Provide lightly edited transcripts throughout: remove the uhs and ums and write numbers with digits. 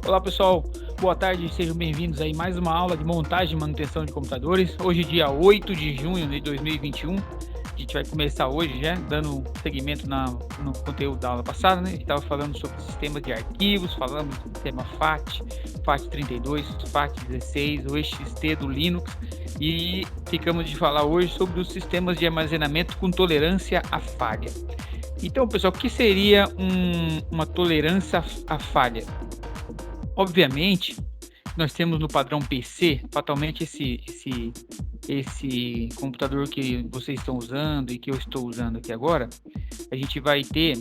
Olá pessoal, boa tarde, sejam bem-vindos aí a mais uma aula de montagem e manutenção de computadores. Hoje, dia 8 de junho de 2021, a gente vai começar hoje já, dando seguimento no conteúdo da aula passada, né? A gente estava falando sobre sistemas de arquivos, falamos do sistema FAT, FAT32, FAT16, o EXT do Linux, e ficamos de falar hoje sobre os sistemas de armazenamento com tolerância à falha. Então, pessoal, o que seria uma tolerância à falha? Obviamente, nós temos no padrão PC, fatalmente esse computador que vocês estão usando e que eu estou usando aqui agora, a gente vai ter.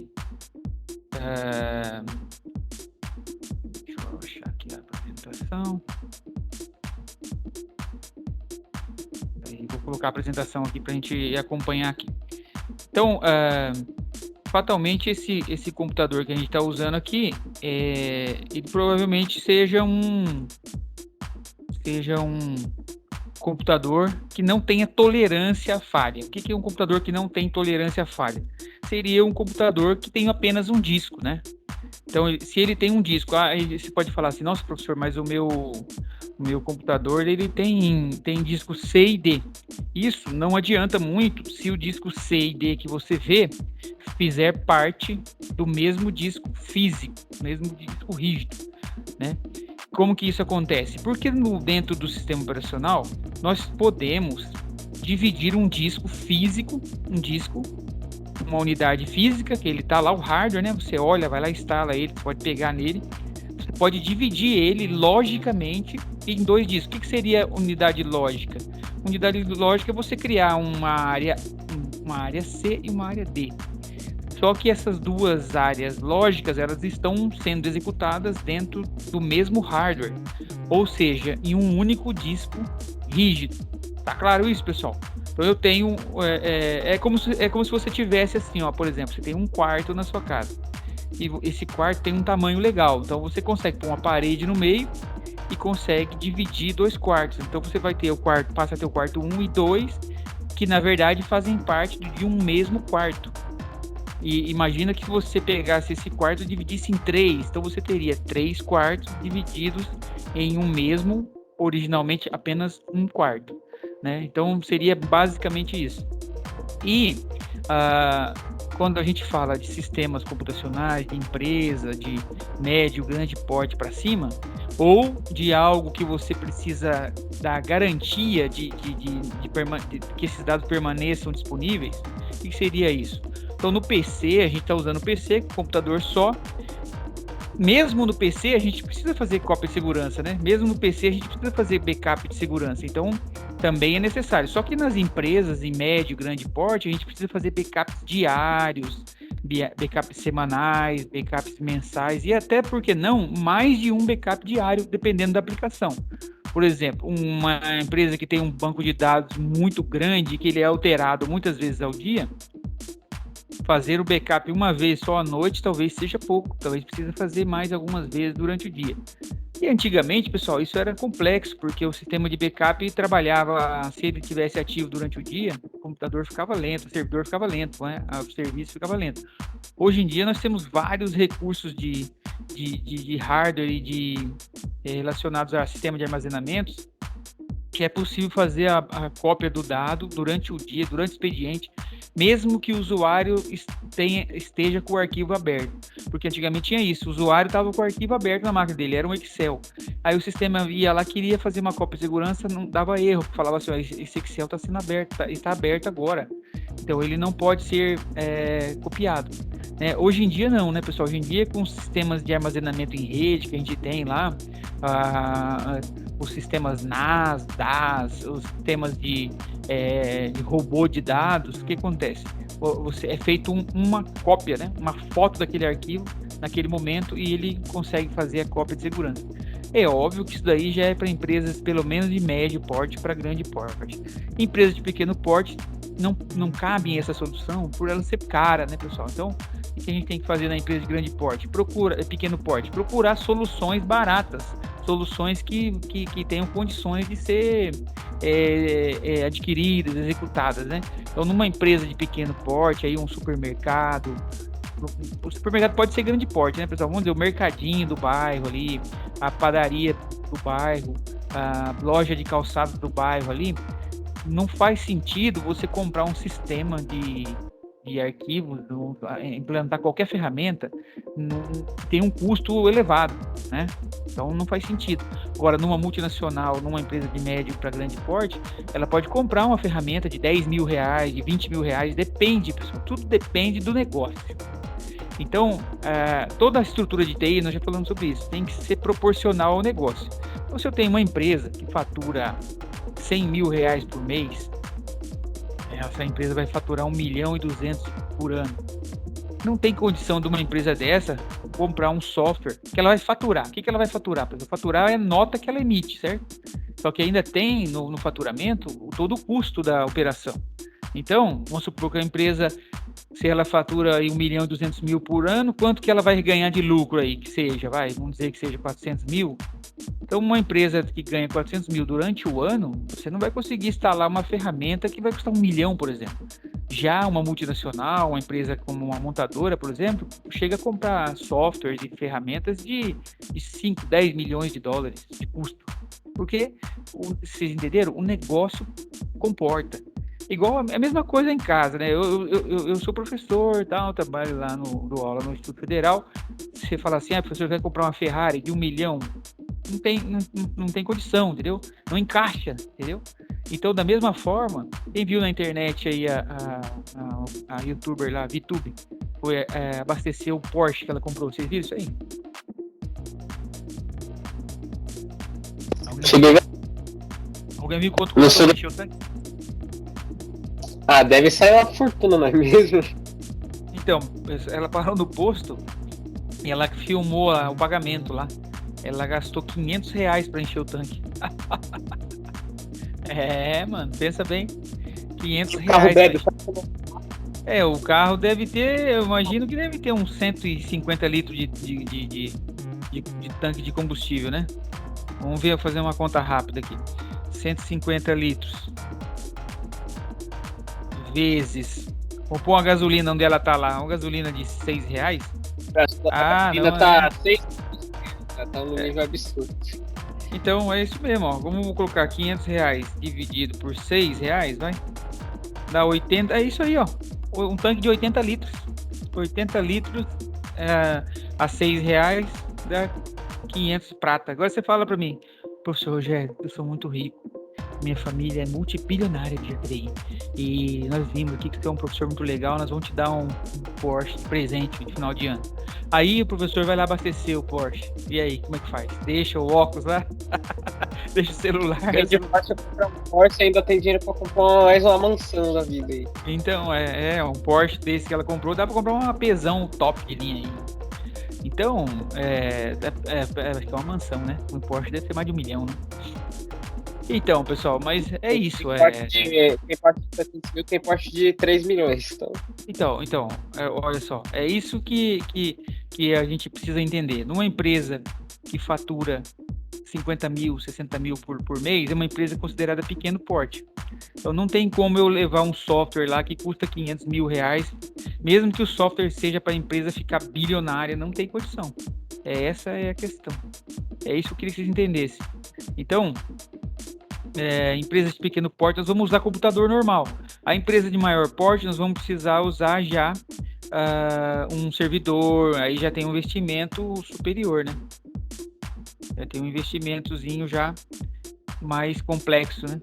Deixa eu achar aqui a apresentação. Vou colocar a apresentação aqui para a gente acompanhar aqui. Então, fatalmente esse computador que a gente está usando aqui, ele provavelmente seja um computador que não tenha tolerância à falha. O que é um computador que não tem tolerância à falha? Seria um computador que tem apenas um disco, né? Então, se ele tem um disco, você pode falar assim, nossa, professor, mas o meu computador ele tem disco C e D. Isso não adianta muito se o disco C e D que você vê fizer parte do mesmo disco físico, mesmo disco rígido, né? Como que isso acontece? Porque dentro do sistema operacional nós podemos dividir um disco físico, uma unidade física, que ele está lá, o hardware, né? Você olha, vai lá, instala ele, pode pegar nele. Você pode dividir ele logicamente em dois discos. O que seria unidade lógica? Unidade lógica é você criar uma área C e uma área D. Só que essas duas áreas lógicas, elas estão sendo executadas dentro do mesmo hardware, ou seja, em um único disco rígido. Tá claro isso, pessoal? Então eu tenho, é como se você tivesse assim, ó, por exemplo, você tem um quarto na sua casa, e esse quarto tem um tamanho legal, então você consegue pôr uma parede no meio e consegue dividir dois quartos. Então você vai ter passa a ter o quarto 1 e 2, que na verdade fazem parte de um mesmo quarto. E imagina que você pegasse esse quarto e dividisse em 3, então você teria 3 quartos divididos em um mesmo, originalmente apenas um quarto, né? Então seria basicamente isso. E quando a gente fala de sistemas computacionais, de empresa, de médio, grande porte para cima, ou de algo que você precisa dar garantia de que esses dados permaneçam disponíveis, o que seria isso? Então, no PC, a gente está usando o PC, computador só. Mesmo no PC, a gente precisa fazer cópia de segurança, né? Mesmo no PC, a gente precisa fazer backup de segurança. Então, também é necessário. Só que nas empresas, em médio, grande porte, a gente precisa fazer backups diários, backups semanais, backups mensais e até, por que não, mais de um backup diário, dependendo da aplicação. Por exemplo, uma empresa que tem um banco de dados muito grande, que ele é alterado muitas vezes ao dia, fazer o backup uma vez só à noite talvez seja pouco, talvez precise fazer mais algumas vezes durante o dia. E antigamente, pessoal, isso era complexo, porque o sistema de backup trabalhava, se ele estivesse ativo durante o dia, o computador ficava lento, o servidor ficava lento, né? O serviço ficava lento. Hoje em dia nós temos vários recursos de hardware e relacionados ao sistema de armazenamentos, que é possível fazer a cópia do dado durante o dia, durante o expediente, mesmo que o usuário esteja com o arquivo aberto. Porque antigamente tinha isso, o usuário estava com o arquivo aberto na máquina dele, era um Excel. Aí o sistema ia lá, queria fazer uma cópia de segurança, não dava erro, falava assim, esse Excel está sendo aberto, está aberto agora. Então ele não pode ser copiado. Hoje em dia não, né, pessoal? Hoje em dia, com os sistemas de armazenamento em rede que a gente tem lá, os sistemas NAS, DAS, os sistemas de robô de dados, o que acontece? É feito uma cópia, né? Uma foto daquele arquivo naquele momento e ele consegue fazer a cópia de segurança. É óbvio que isso daí já é para empresas pelo menos de médio porte para grande porte. Empresas de pequeno porte não cabem essa solução por ela ser cara, né, pessoal? Então, o que a gente tem que fazer na empresa de grande porte? Pequeno porte, procurar soluções baratas, soluções que tenham condições de ser adquiridas, executadas, né? Então, numa empresa de pequeno porte, aí um supermercado, O supermercado pode ser grande porte, né, pessoal? Vamos dizer, o mercadinho do bairro ali, a padaria do bairro, a loja de calçados do bairro ali. Não faz sentido você comprar um sistema de arquivos, implantar qualquer ferramenta, tem um custo elevado, né? Então não faz sentido. Agora, numa multinacional, numa empresa de médio para grande porte, ela pode comprar uma ferramenta de 10 mil reais, de 20 mil reais, depende, pessoal, tudo depende do negócio. Então, toda a estrutura de TI, nós já falamos sobre isso, tem que ser proporcional ao negócio. Então, se eu tenho uma empresa que fatura 100 mil reais por mês, essa empresa vai faturar 1.200.000 por ano. Não tem condição de uma empresa dessa comprar um software que ela vai faturar. O que ela vai faturar? Porque faturar é a nota que ela emite, certo? Só que ainda tem no faturamento todo o custo da operação. Então, vamos supor que a empresa, se ela fatura aí 1.200.000 por ano, quanto que ela vai ganhar de lucro aí? Que seja, vamos dizer que seja 400 mil. Então, uma empresa que ganha 400 mil durante o ano, você não vai conseguir instalar uma ferramenta que vai custar 1 milhão, por exemplo. Já uma multinacional, uma empresa como uma montadora, por exemplo, chega a comprar softwares e ferramentas de 5, 10 milhões de dólares de custo. Porque, vocês entenderam? O negócio comporta. Igual a mesma coisa em casa, né? Eu sou professor, tal, trabalho lá dou aula no Instituto Federal. Você fala assim, professor, vai comprar uma Ferrari de 1 milhão? Não tem condição, entendeu? Não encaixa, entendeu? Então, da mesma forma, quem viu na internet aí a youtuber lá, VTube, foi abastecer o Porsche que ela comprou. Vocês viram isso aí? Alguém viu quanto custou encher o tanque? Deve sair uma fortuna, não é mesmo? Então, ela parou no posto e ela filmou o pagamento lá. Ela gastou 500 reais para encher o tanque. Mano, pensa bem. 500 reais. O carro deve ter, eu imagino que deve ter uns 150 litros de tanque de combustível, né? Vamos ver, fazer uma conta rápida aqui. 150 litros. Vezes. Vamos pôr uma gasolina onde ela tá lá. Uma gasolina de 6 reais. A gasolina tá 6. Tá um nível absurdo. Então é isso mesmo, ó. Vamos colocar 500 reais dividido por 6 reais, vai? Dá 80, é isso aí, ó. Um tanque de 80 litros. 80 litros a 6 reais dá 500 prata. Agora você fala pra mim, professor Rogério, eu sou muito rico. Minha família é multibilionária de GTI. E nós vimos aqui que tu é um professor muito legal, nós vamos te dar um Porsche de presente de final de ano. Aí o professor vai lá abastecer o Porsche. E aí, como é que faz? Deixa o óculos lá? Deixa o celular? Tem fácil comprar um Porsche e ainda tem dinheiro pra comprar mais uma mansão da vida aí. Então, um Porsche desse que ela comprou, dá pra comprar uma Pezão top de linha aí. Então, acho que é uma mansão, né? Um Porsche deve ter mais de 1 milhão, né? Então, pessoal, mas é isso. Tem Porsche de 700 mil, tem Porsche de 3 milhões. Então, olha só, é isso que a gente precisa entender. Numa empresa que fatura 50 mil, 60 mil por mês, é uma empresa considerada pequeno porte. Então, não tem como eu levar um software lá que custa 500 mil reais, mesmo que o software seja para a empresa ficar bilionária, não tem condição. Essa é a questão. É isso que eu queria que vocês entendessem. Então, empresas de pequeno porte, nós vamos usar computador normal. A empresa de maior porte, nós vamos precisar usar já um servidor, aí já tem um investimento superior, né? Já tem um investimentozinho já mais complexo, né?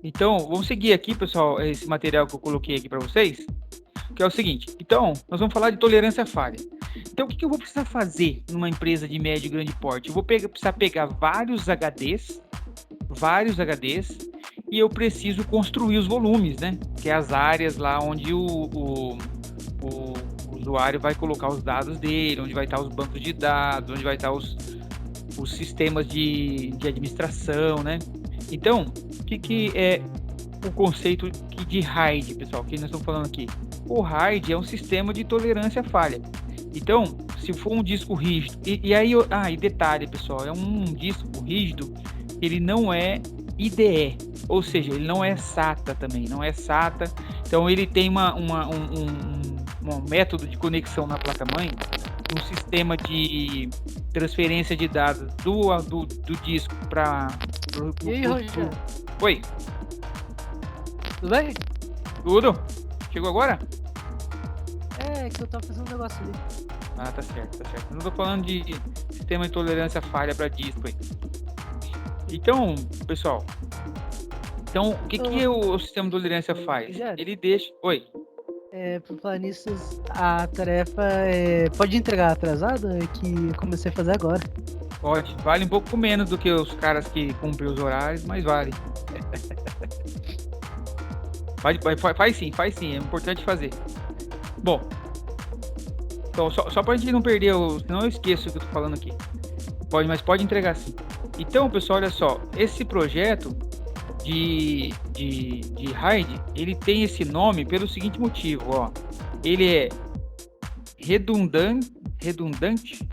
Então, vamos seguir aqui, pessoal, esse material que eu coloquei aqui para vocês, que é o seguinte. Então, nós vamos falar de tolerância à falha. Então, o que eu vou precisar fazer numa empresa de médio e grande porte? Eu vou precisar pegar vários HDs, e eu preciso construir os volumes, né? Que é as áreas lá onde o usuário vai colocar os dados dele, onde vai estar os bancos de dados, onde vai estar os sistemas de administração, né? Então, o que é o conceito de RAID, pessoal, que nós estamos falando aqui? O RAID é um sistema de tolerância à falha. Então, se for um disco rígido, e detalhe, pessoal, é um disco rígido, ele não é IDE, ou seja, ele não é SATA também, não é SATA, então ele tem um método de conexão na placa-mãe, um sistema de transferência de dados do disco para... E aí, Rogério? Oi. Tudo bem? Tudo? Chegou agora? É que eu tava fazendo um negócio ali. Ah, tá certo. Eu não tô falando de sistema de tolerância à falha para disco aí. Então, pessoal, o que o sistema de tolerância faz? Rogério? Ele deixa... Oi. Por falar nisso, a tarefa pode entregar atrasada, que eu comecei a fazer agora. Pode. Vale um pouco menos do que os caras que cumprem os horários, mas vale. Faz sim. É importante fazer. Bom, então, só pra gente não perder, senão eu esqueço o que eu tô falando aqui. Mas pode entregar sim. Então, pessoal, olha só. Esse projeto de RAID, ele tem esse nome pelo seguinte motivo, ó. Ele é redundante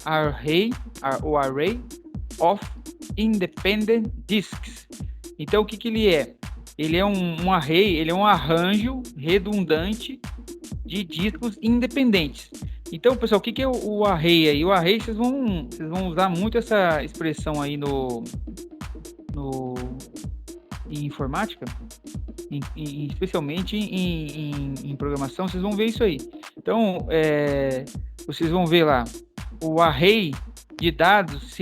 array of independent disks. Então, o que ele é? Ele é um array, ele é um arranjo redundante de discos independentes. Então, pessoal, o que é o array aí? O array, vocês vão usar muito essa expressão aí em informática, especialmente em programação, vocês vão ver isso aí. Então, vocês vão ver lá, o array de dados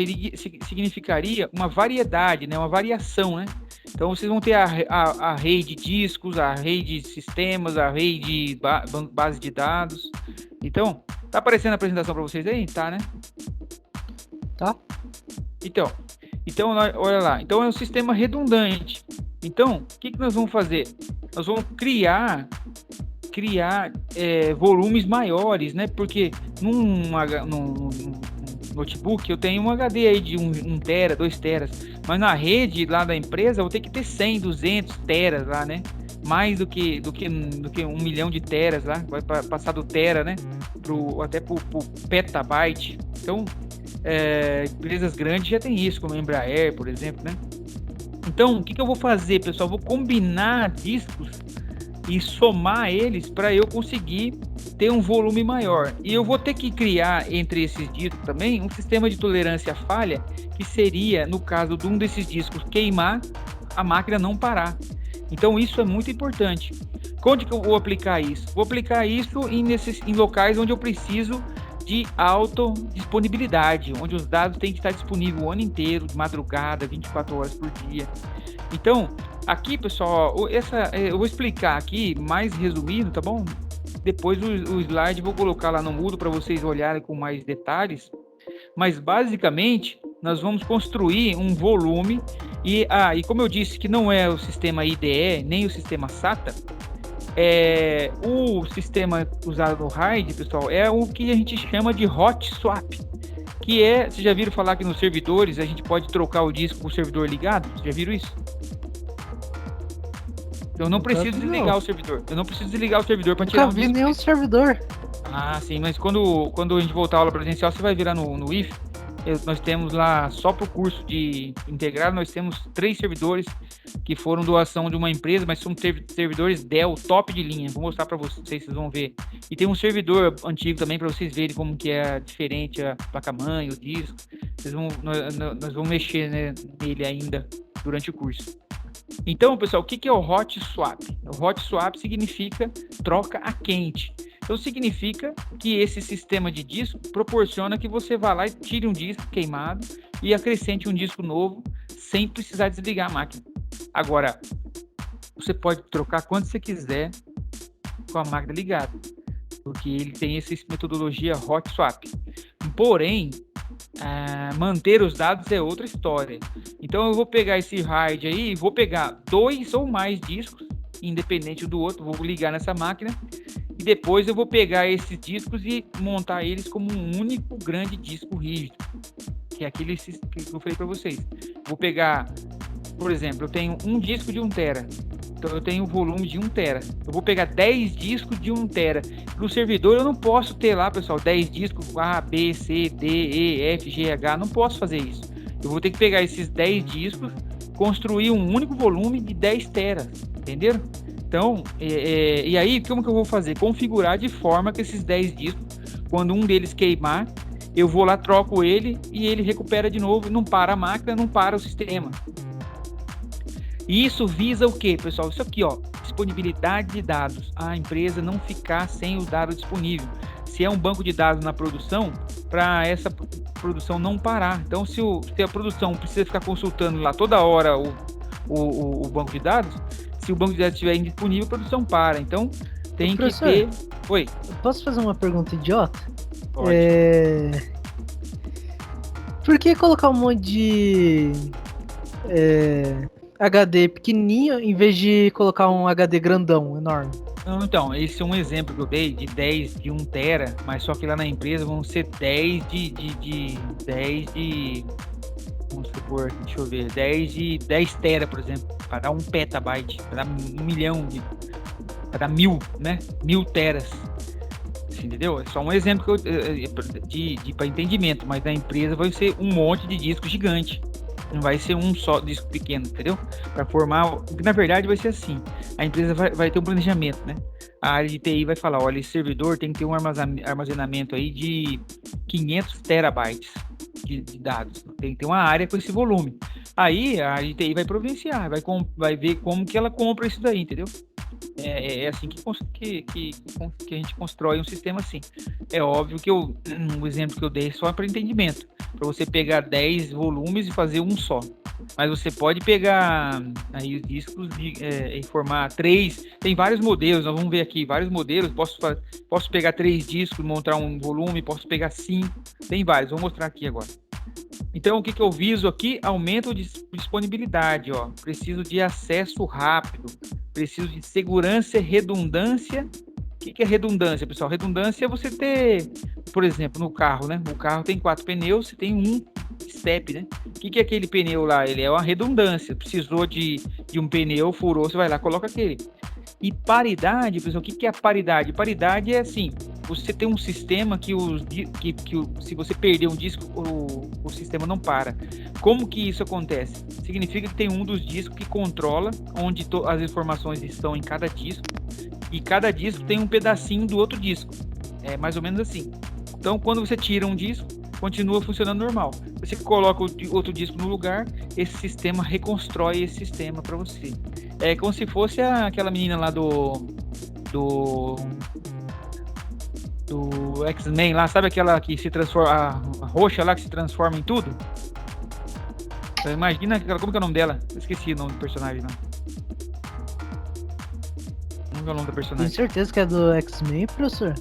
significaria uma variedade, né? Uma variação, né? Então, vocês vão ter array de discos, array de sistemas, array de base de dados. Então, tá aparecendo a apresentação para vocês aí? Tá, né? Tá. Então, olha lá. Então, é um sistema redundante. Então, o que nós vamos fazer? Nós vamos criar volumes maiores, né? Porque num notebook eu tenho um HD aí de 1 tera, 2 teras. Mas na rede lá da empresa eu vou ter que ter 100, 200 teras lá, né? Mais do que 1 milhão de teras lá. Vai passar do tera, né? Até pro petabyte. Então, empresas grandes já tem isso, como a Embraer, por exemplo, né? Então, o que eu vou fazer, pessoal? Eu vou combinar discos e somar eles para eu conseguir ter um volume maior. E eu vou ter que criar entre esses discos também um sistema de tolerância à falha, que seria, no caso de um desses discos queimar, a máquina não parar. Então, isso é muito importante. Onde que eu vou aplicar isso? Vou aplicar isso em locais onde eu preciso de autodisponibilidade, onde os dados têm que estar disponíveis o ano inteiro, de madrugada, 24 horas por dia. Então, aqui, pessoal, eu vou explicar aqui mais resumido, tá bom? Depois o slide vou colocar lá no Moodle para vocês olharem com mais detalhes. Mas, basicamente, nós vamos construir um volume e como eu disse que não é o sistema IDE, nem o sistema SATA, o sistema usado no RAID, pessoal, é o que a gente chama de hot swap, que vocês já viram falar que nos servidores a gente pode trocar o disco com o servidor ligado? Vocês já viram isso? Eu não preciso desligar o servidor. Eu não preciso desligar o servidor para tirar o disco. Nunca vi nenhum servidor. Ah, sim, mas quando a gente voltar à aula presencial, você vai virar no IF. Nós temos lá, só para o curso de integrado, nós temos 3 servidores que foram doação de uma empresa, mas são servidores Dell, top de linha. Vou mostrar para vocês vão ver. E tem um servidor antigo também para vocês verem como que é diferente a placa-mãe, o disco. Nós vamos mexer, né, nele ainda durante o curso. Então, pessoal, o que é o hot swap? O hot swap significa troca a quente. Então, significa que esse sistema de disco proporciona que você vá lá e tire um disco queimado e acrescente um disco novo sem precisar desligar a máquina. Agora, você pode trocar quando você quiser com a máquina ligada, porque ele tem essa metodologia hot swap. Porém, manter os dados é outra história. Então, eu vou pegar esse RAID aí, vou pegar 2 ou mais discos, independente do outro, vou ligar nessa máquina, e depois eu vou pegar esses discos e montar eles como um único grande disco rígido, que é aquele que eu falei para vocês. Vou pegar, por exemplo, eu tenho um disco de 1 tera, então eu tenho um volume de 1 tera. Eu vou pegar 10 discos de 1 tera. No servidor eu não posso ter lá, pessoal, 10 discos A, B, C, D, E, F, G, H, não posso fazer isso. Eu vou ter que pegar esses 10 discos, construir um único volume de 10 teras, entenderam? Então, e aí, como que eu vou fazer? Configurar de forma que esses 10 discos, quando um deles queimar, eu vou lá, troco ele e ele recupera de novo, não para a máquina, não para o sistema. E isso visa o quê, pessoal? Isso aqui, ó, disponibilidade de dados. A empresa não ficar sem o dado disponível. Se é um banco de dados na produção, para essa produção não parar. Então, se a produção precisa ficar consultando lá toda hora o banco de dados, se o banco de dados estiver indisponível, a produção para. Então, tem que ter... Oi. Posso fazer uma pergunta idiota? Pode. Por que colocar um monte de HD pequenininho em vez de colocar um HD grandão, enorme? Então, esse é um exemplo que eu dei de 10 de 1 tera, mas só que lá na empresa vão ser 10 de vamos supor, deixa eu ver, 10 tera, por exemplo, para dar 1 petabyte, para dar 1 milhão para dar 1000, né? 1000 teras. Entendeu? É só um exemplo que para entendimento, mas na empresa vai ser um monte de disco gigante. Não vai ser um só disco pequeno, entendeu? Para formar, na verdade vai ser assim. A empresa vai ter um planejamento, né? A área de TI vai falar, olha, esse servidor tem que ter um armazenamento aí de 500 terabytes de dados. Tem que ter uma área com esse volume. Aí a área de TI vai providenciar, vai ver como que ela compra isso daí, entendeu? É assim que a gente constrói um sistema assim. É óbvio que o exemplo que eu dei é só para entendimento, para você pegar 10 volumes e fazer um só. Mas você pode pegar aí os discos e formar 3. Tem vários modelos, nós vamos ver aqui vários modelos. Posso pegar 3 discos, montar um volume, posso pegar 5. Tem vários, vou mostrar aqui agora. Então, o que eu viso aqui? Aumento de disponibilidade, ó. Preciso de acesso rápido, preciso de segurança e redundância. O que é redundância, pessoal? Redundância é você ter, por exemplo, no carro, né? O carro tem 4 pneus, você tem um step, né? O que é aquele pneu lá? Ele é uma redundância. Precisou de um pneu, furou, você vai lá, coloca aquele. E paridade, pessoal, o que é a paridade? Paridade é assim, você tem um sistema que se você perder um disco, o sistema não para. Como que isso acontece? Significa que tem um dos discos que controla onde as informações estão em cada disco, e cada disco tem um pedacinho do outro disco. É mais ou menos assim. Então, quando você tira um disco, continua funcionando normal. Você coloca outro disco no lugar, esse sistema reconstrói esse sistema para você. É como se fosse aquela menina lá do X-Men lá, sabe aquela que se transforma, a roxa lá que se transforma em tudo? Então, imagina, como que é o nome dela? Eu esqueci o nome do personagem lá. Como que é o nome do personagem? Tenho certeza que é do X-Men, professor?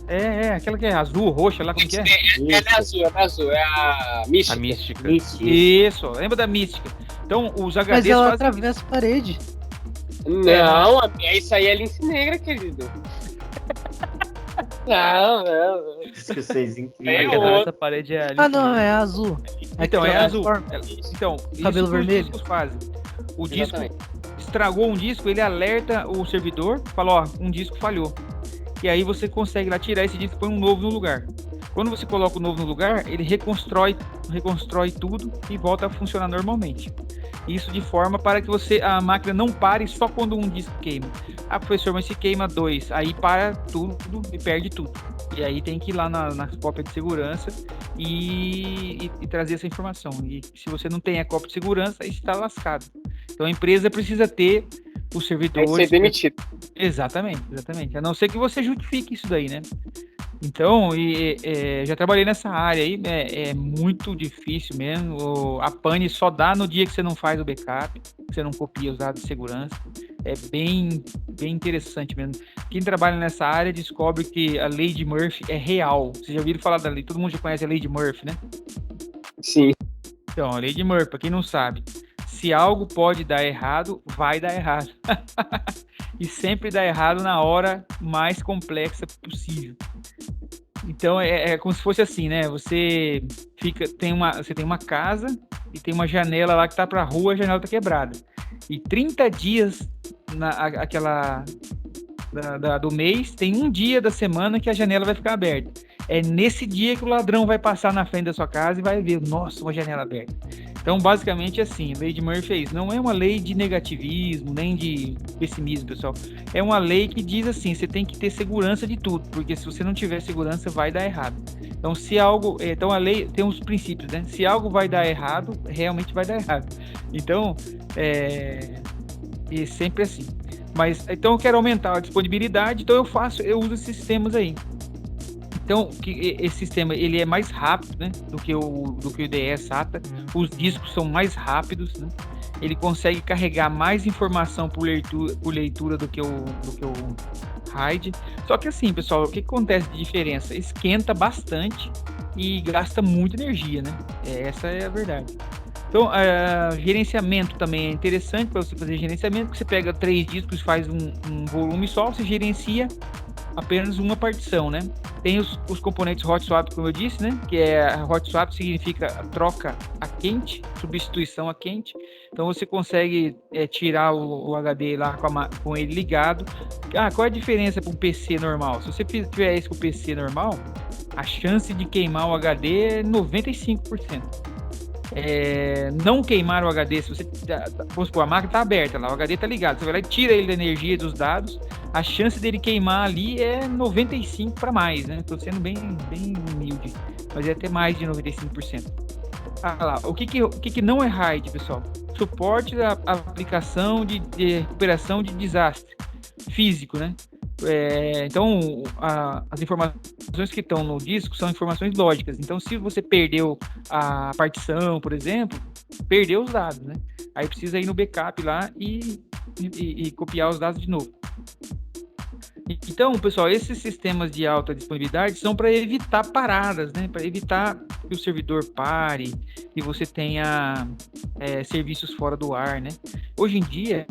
Aquela que é azul, roxa lá, como que é? Ela é azul, é a Mística. A Mística. Isso, lembra da Mística? Então, os HDs Mas ela atravessa a parede. Não, isso aí é lince negra, querido. Não. Isso que vocês essa parede é ali. Não, é azul. Então, é azul. Então, cabelo isso vermelho. Os discos fazem. O disco estragou um disco, ele alerta o servidor, fala, um disco falhou. E aí você consegue lá tirar esse disco e põe um novo no lugar. Quando você coloca o novo no lugar, ele reconstrói tudo e volta a funcionar normalmente. Isso de forma para que a máquina não pare só quando um disco queima. Professor, mas se queima 2, aí para tudo e perde tudo. E aí tem que ir lá na cópia de segurança e trazer essa informação. E se você não tem a cópia de segurança, está lascado. Então a empresa precisa ter os servidores... Vai ser demitido. Exatamente. A não ser que você justifique isso daí, né? Então, já trabalhei nessa área aí, é muito difícil mesmo. A pane só dá no dia que você não faz o backup, que você não copia os dados de segurança. É bem interessante mesmo. Quem trabalha nessa área descobre que a lei de Murphy é real. Vocês já ouviram falar da lei? Todo mundo já conhece a lei de Murphy, né? Sim. Então, a lei de Murphy, para quem não sabe, se algo pode dar errado, vai dar errado. E sempre dá errado na hora mais complexa possível. Então é como se fosse assim, né? Você tem uma casa e tem uma janela lá que tá para a rua, a janela tá quebrada. E 30 dias do mês, tem um dia da semana que a janela vai ficar aberta. É nesse dia que o ladrão vai passar na frente da sua casa e vai ver, nossa, uma janela aberta. Então, basicamente, assim, a lei de Murphy é isso. Não é uma lei de negativismo, nem de pessimismo, pessoal. É uma lei que diz assim, você tem que ter segurança de tudo, porque se você não tiver segurança, vai dar errado. Então, se algo... Então, a lei tem uns princípios, né? Se algo vai dar errado, realmente vai dar errado. Então, e sempre assim. Mas, então, eu quero aumentar a disponibilidade, então eu uso esses sistemas aí. Então, esse sistema ele é mais rápido, né, do que o IDE SATA. Os discos são mais rápidos, né? Ele consegue carregar mais informação por leitura do que o RAID. Só que assim, pessoal, o que acontece de diferença? Esquenta bastante e gasta muita energia, né? Essa é a verdade. Então, gerenciamento também é interessante para você fazer gerenciamento, porque você pega 3 discos e faz um volume só, você gerencia apenas uma partição, né? Tem os componentes hot swap, como eu disse, né? Que hot swap significa troca a quente, substituição a quente. Então você consegue tirar o HD lá com ele ligado. Qual é a diferença para um PC normal? Se você tiver isso com o PC normal, a chance de queimar o HD é 95%. Não queimar o HD, se você, vamos supor, a máquina está aberta lá, o HD está ligado, você vai lá e tira ele da energia dos dados, a chance dele queimar ali é 95 para mais, né? Estou sendo bem humilde, mas é até mais de 95%. O que não é RAID, pessoal? Suporte da aplicação de recuperação de desastre físico, né? Então, as informações que estão no disco são informações lógicas. Então, se você perdeu a partição, por exemplo, perdeu os dados, né? Aí precisa ir no backup lá e copiar os dados de novo. Então, pessoal, esses sistemas de alta disponibilidade são para evitar paradas, né? Para evitar que o servidor pare, que você tenha serviços fora do ar, né? Hoje em dia,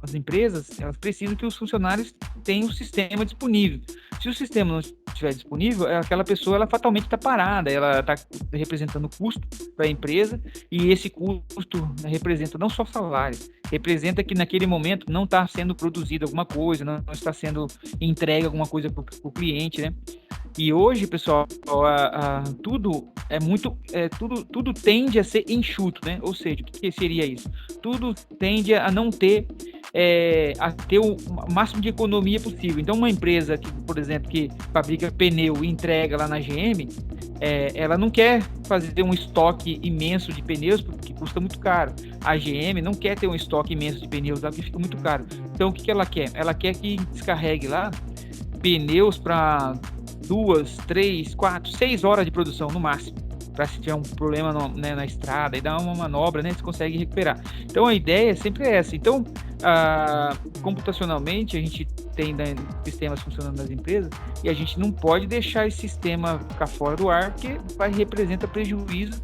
as empresas, elas precisam que os funcionários tenham o sistema disponível. Se o sistema não estiver disponível, aquela pessoa, ela fatalmente está parada, ela está representando custo para a empresa, e esse custo representa não só salário, representa que naquele momento não está sendo produzido alguma coisa, não está sendo entregue alguma coisa para o cliente, né? E hoje, pessoal, tudo tudo tende a ser enxuto, né? Ou seja, o que seria isso? Tudo tende a não ter a ter o máximo de economia possível. Então, uma empresa que, por exemplo, que fabrica pneu e entrega lá na GM, ela não quer fazer um estoque imenso de pneus porque custa muito caro. A GM não quer ter um estoque imenso de pneus lá porque fica muito caro. Então, o que ela quer? Ela quer que descarregue lá pneus para 2, 3, 4, 6 horas de produção no máximo, para se tiver um problema na estrada e dar uma manobra, né, você consegue recuperar. Então a ideia sempre é essa. Então, computacionalmente, a gente tem sistemas funcionando nas empresas e a gente não pode deixar esse sistema ficar fora do ar, porque representa prejuízo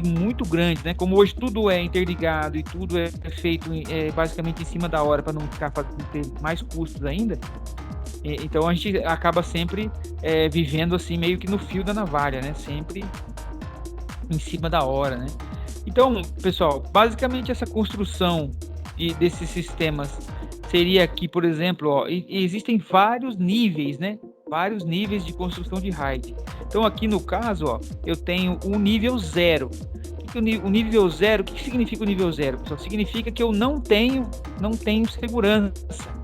muito grande, né? Como hoje tudo é interligado e tudo é feito basicamente em cima da hora para não ter mais custos ainda. Então a gente acaba sempre vivendo assim meio que no fio da navalha, né? Sempre em cima da hora, né? Então, pessoal, basicamente essa construção desses sistemas seria aqui, por exemplo, existem vários níveis, né? Vários níveis de construção de RAID. Então aqui no caso, eu tenho o nível 0. O nível 0, o que significa o nível 0, pessoal? Significa que eu não tenho segurança.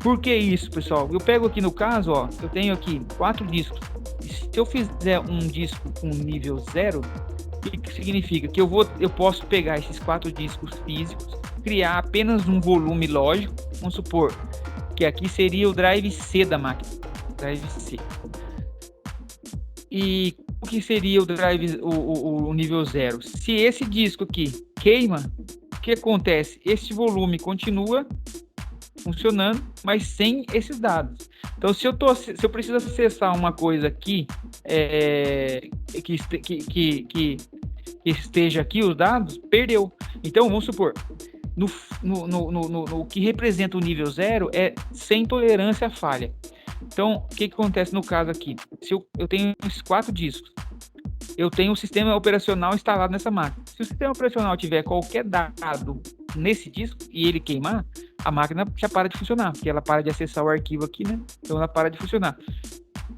Por que isso, pessoal? Eu pego aqui no caso, eu tenho aqui 4 discos. E se eu fizer um disco com nível 0, o que significa? Que eu posso pegar esses 4 discos físicos, criar apenas um volume lógico. Vamos supor que aqui seria o drive C da máquina. Drive C. E o que seria o drive, o nível 0? Se esse disco aqui queima, o que acontece? Esse volume continua funcionando, mas sem esses dados. Então, se eu preciso acessar uma coisa aqui, que esteja aqui os dados, perdeu. Então, vamos supor, no que representa o nível 0 é sem tolerância à falha. Então, o que acontece no caso aqui? Se eu tenho esses 4 discos, eu tenho um sistema operacional instalado nessa máquina. Se o sistema operacional tiver qualquer dado nesse disco e ele queimar, a máquina já para de funcionar, porque ela para de acessar o arquivo aqui, né? Então ela para de funcionar.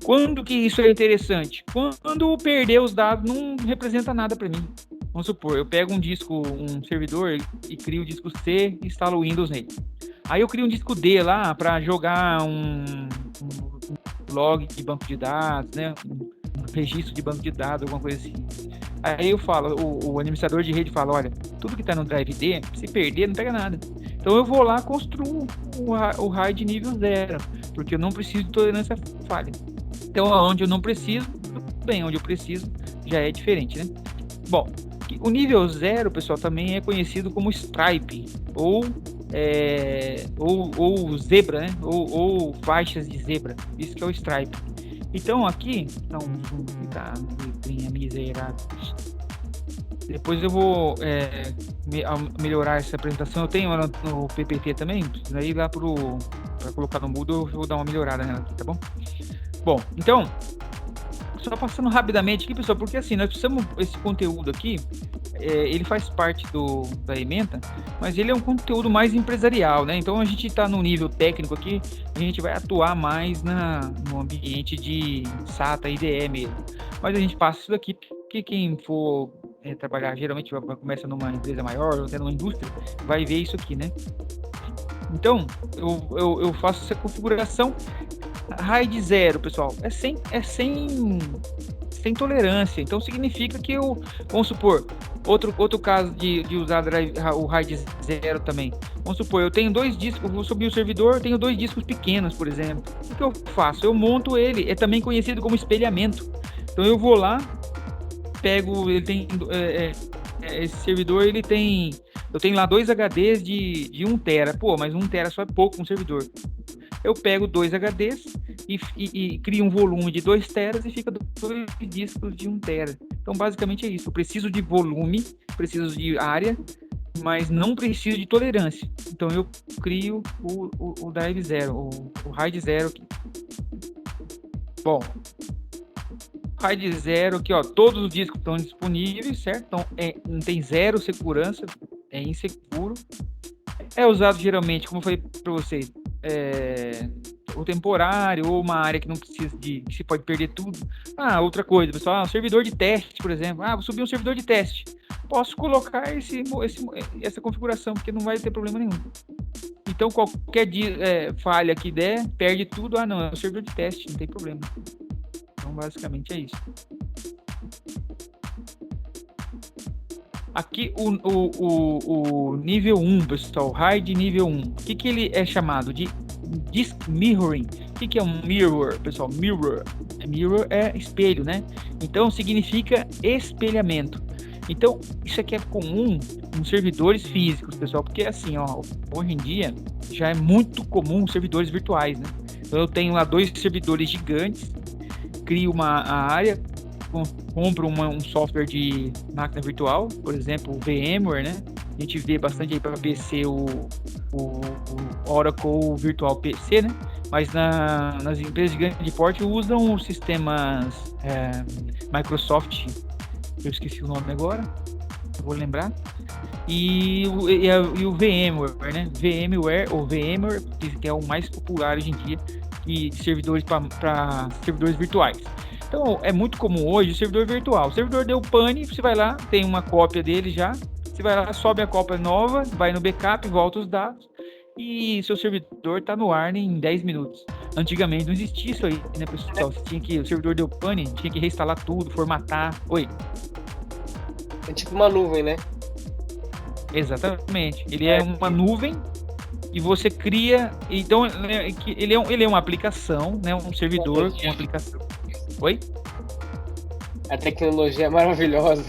Quando que isso é interessante? Quando perder os dados não representa nada para mim. Vamos supor, eu pego um servidor e crio o disco C e instalo o Windows nele. Aí eu crio um disco D lá para jogar um log de banco de dados, né? Um registro de banco de dados, alguma coisa assim. Aí eu falo, o administrador de rede fala, olha, tudo que está no drive D, se perder, não pega nada. Então eu vou lá, construo o RAID nível 0, porque eu não preciso de tolerância à falha. Então, onde eu não preciso, tudo bem, onde eu preciso, já é diferente, né? Bom, o nível 0, pessoal, também é conhecido como Stripe, ou zebra, né? Ou faixas de zebra, isso que é o Stripe. Então, aqui, tá letrinha miserável. Depois eu vou melhorar essa apresentação. Eu tenho ela no PPT também, aí lá para colocar no mudo eu vou dar uma melhorada nela aqui, tá bom? Bom, então, só passando rapidamente aqui, pessoal, porque assim, nós precisamos, esse conteúdo aqui, ele faz parte da Ementa, mas ele é um conteúdo mais empresarial, né? Então a gente está no nível técnico aqui, a gente vai atuar mais no ambiente de SATA, IDE mesmo. Mas a gente passa isso daqui, porque quem for trabalhar, geralmente começa numa empresa maior, ou até numa indústria, vai ver isso aqui, né? Então, eu faço essa configuração. RAID 0, pessoal, é sem tolerância. Então significa que vamos supor, outro caso de usar o RAID 0 também. Vamos supor, eu tenho 2 discos, vou subir o servidor, eu tenho 2 discos pequenos, por exemplo. O que eu faço? Eu monto ele, é também conhecido como espelhamento. Então eu vou lá, pego, ele tem esse servidor, eu tenho lá 2 HDs de 1 tera. Pô, mas 1 tera só é pouco um servidor. Eu pego 2 HDs e crio um volume de 2 teras e fica 2 discos de 1 tera. Então, basicamente é isso. Eu preciso de volume, preciso de área, mas não preciso de tolerância. Então, eu crio o drive 0, o RAID 0 aqui. Bom, RAID 0 aqui, ó, todos os discos estão disponíveis, certo? Então, não tem zero segurança, é inseguro. É usado geralmente, como eu falei para vocês, o temporário ou uma área que não precisa que se pode perder tudo. Outra coisa, pessoal, servidor de teste, por exemplo. Vou subir um servidor de teste. Posso colocar essa configuração, porque não vai ter problema nenhum. Então, qualquer falha que der, perde tudo. Não, é um servidor de teste, não tem problema. Então, basicamente é isso. Aqui o nível 1, pessoal, RAID nível 1. O que ele é chamado? De Disk Mirroring. O que é um mirror, pessoal? Mirror é espelho, né? Então significa espelhamento. Então isso aqui é comum nos servidores físicos, pessoal, porque assim, ó, hoje em dia já é muito comum servidores virtuais, né? Então eu tenho lá 2 servidores gigantes, crio uma área, compro um software de máquina virtual, por exemplo, o VMware, né? A gente vê bastante aí para PC o Oracle Virtual PC, né? Mas nas empresas de grande porte usam os sistemas Microsoft, eu esqueci o nome agora, vou lembrar, e o VMware, né? VMware ou VMware, que é o mais popular hoje em dia, de servidores para servidores virtuais. Então, é muito comum hoje o servidor virtual. O servidor deu pane, você vai lá, tem uma cópia dele já, você vai lá, sobe a cópia nova, vai no backup, volta os dados, e seu servidor está no ar em 10 minutos. Antigamente não existia isso aí, né, pessoal? O servidor deu pane, tinha que reinstalar tudo, formatar. Oi? É tipo uma nuvem, né? Exatamente. Ele é uma nuvem e você cria... Então, ele é uma aplicação, né? Um servidor com aplicação. Oi? A tecnologia é maravilhosa.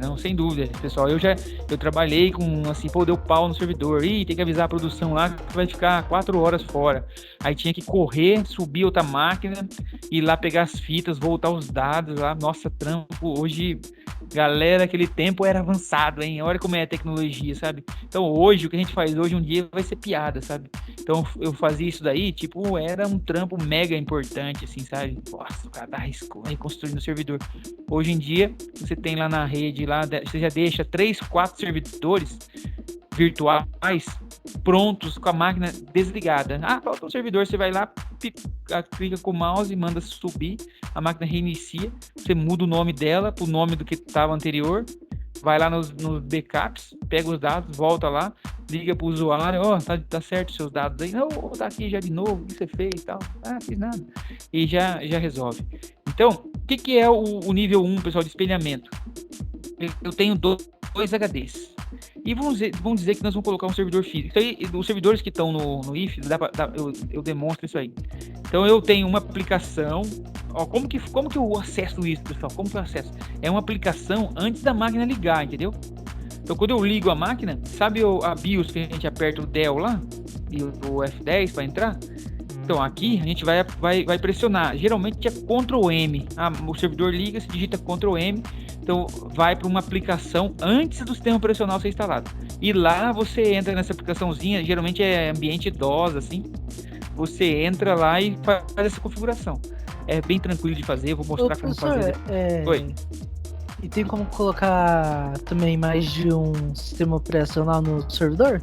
Não, sem dúvida, pessoal. Eu trabalhei com, assim, deu pau no servidor. Tem que avisar a produção lá que vai ficar 4 horas fora. Aí tinha que correr, subir outra máquina, ir lá pegar as fitas, voltar os dados lá. Nossa, trampo. Hoje, galera, aquele tempo era avançado, hein? Olha como é a tecnologia, sabe? Então, hoje, o que a gente faz hoje, um dia vai ser piada, sabe? Então, eu fazia isso daí, era um trampo mega importante, assim, sabe? Nossa, o cara tá reconstruindo o servidor. Hoje em dia, você tem lá na rede, você já deixa 3, 4 servidores virtuais prontos com a máquina desligada. Falta um servidor, você vai lá, clica com o mouse, manda subir, a máquina reinicia, você muda o nome dela pro nome do que estava anterior, vai lá nos backups, pega os dados, volta lá, liga pro usuário, tá certo os seus dados aí, não, tá aqui já de novo, o que você fez e tal, fiz nada, e já resolve. Então, o que é o nível 1, pessoal, de espelhamento? Eu tenho dois HDs. E vamos dizer que nós vamos colocar um servidor físico. Então, aí, os servidores que estão no IF, eu demonstro isso aí. Então, eu tenho uma aplicação. Como que eu acesso isso, pessoal? Como que eu acesso? É uma aplicação antes da máquina ligar, entendeu? Então, quando eu ligo a máquina, sabe a BIOS que a gente aperta o Del lá? E o F10 para entrar? Então, aqui a gente vai pressionar. Geralmente é Ctrl M. O servidor liga, se digita Ctrl M. Então, vai para uma aplicação antes do sistema operacional ser instalado. E lá você entra nessa aplicaçãozinha, geralmente é ambiente DOS, assim. Você entra lá e faz essa configuração. É bem tranquilo de fazer, eu vou mostrar como fazer. Oi. E tem como colocar também mais de um sistema operacional no servidor?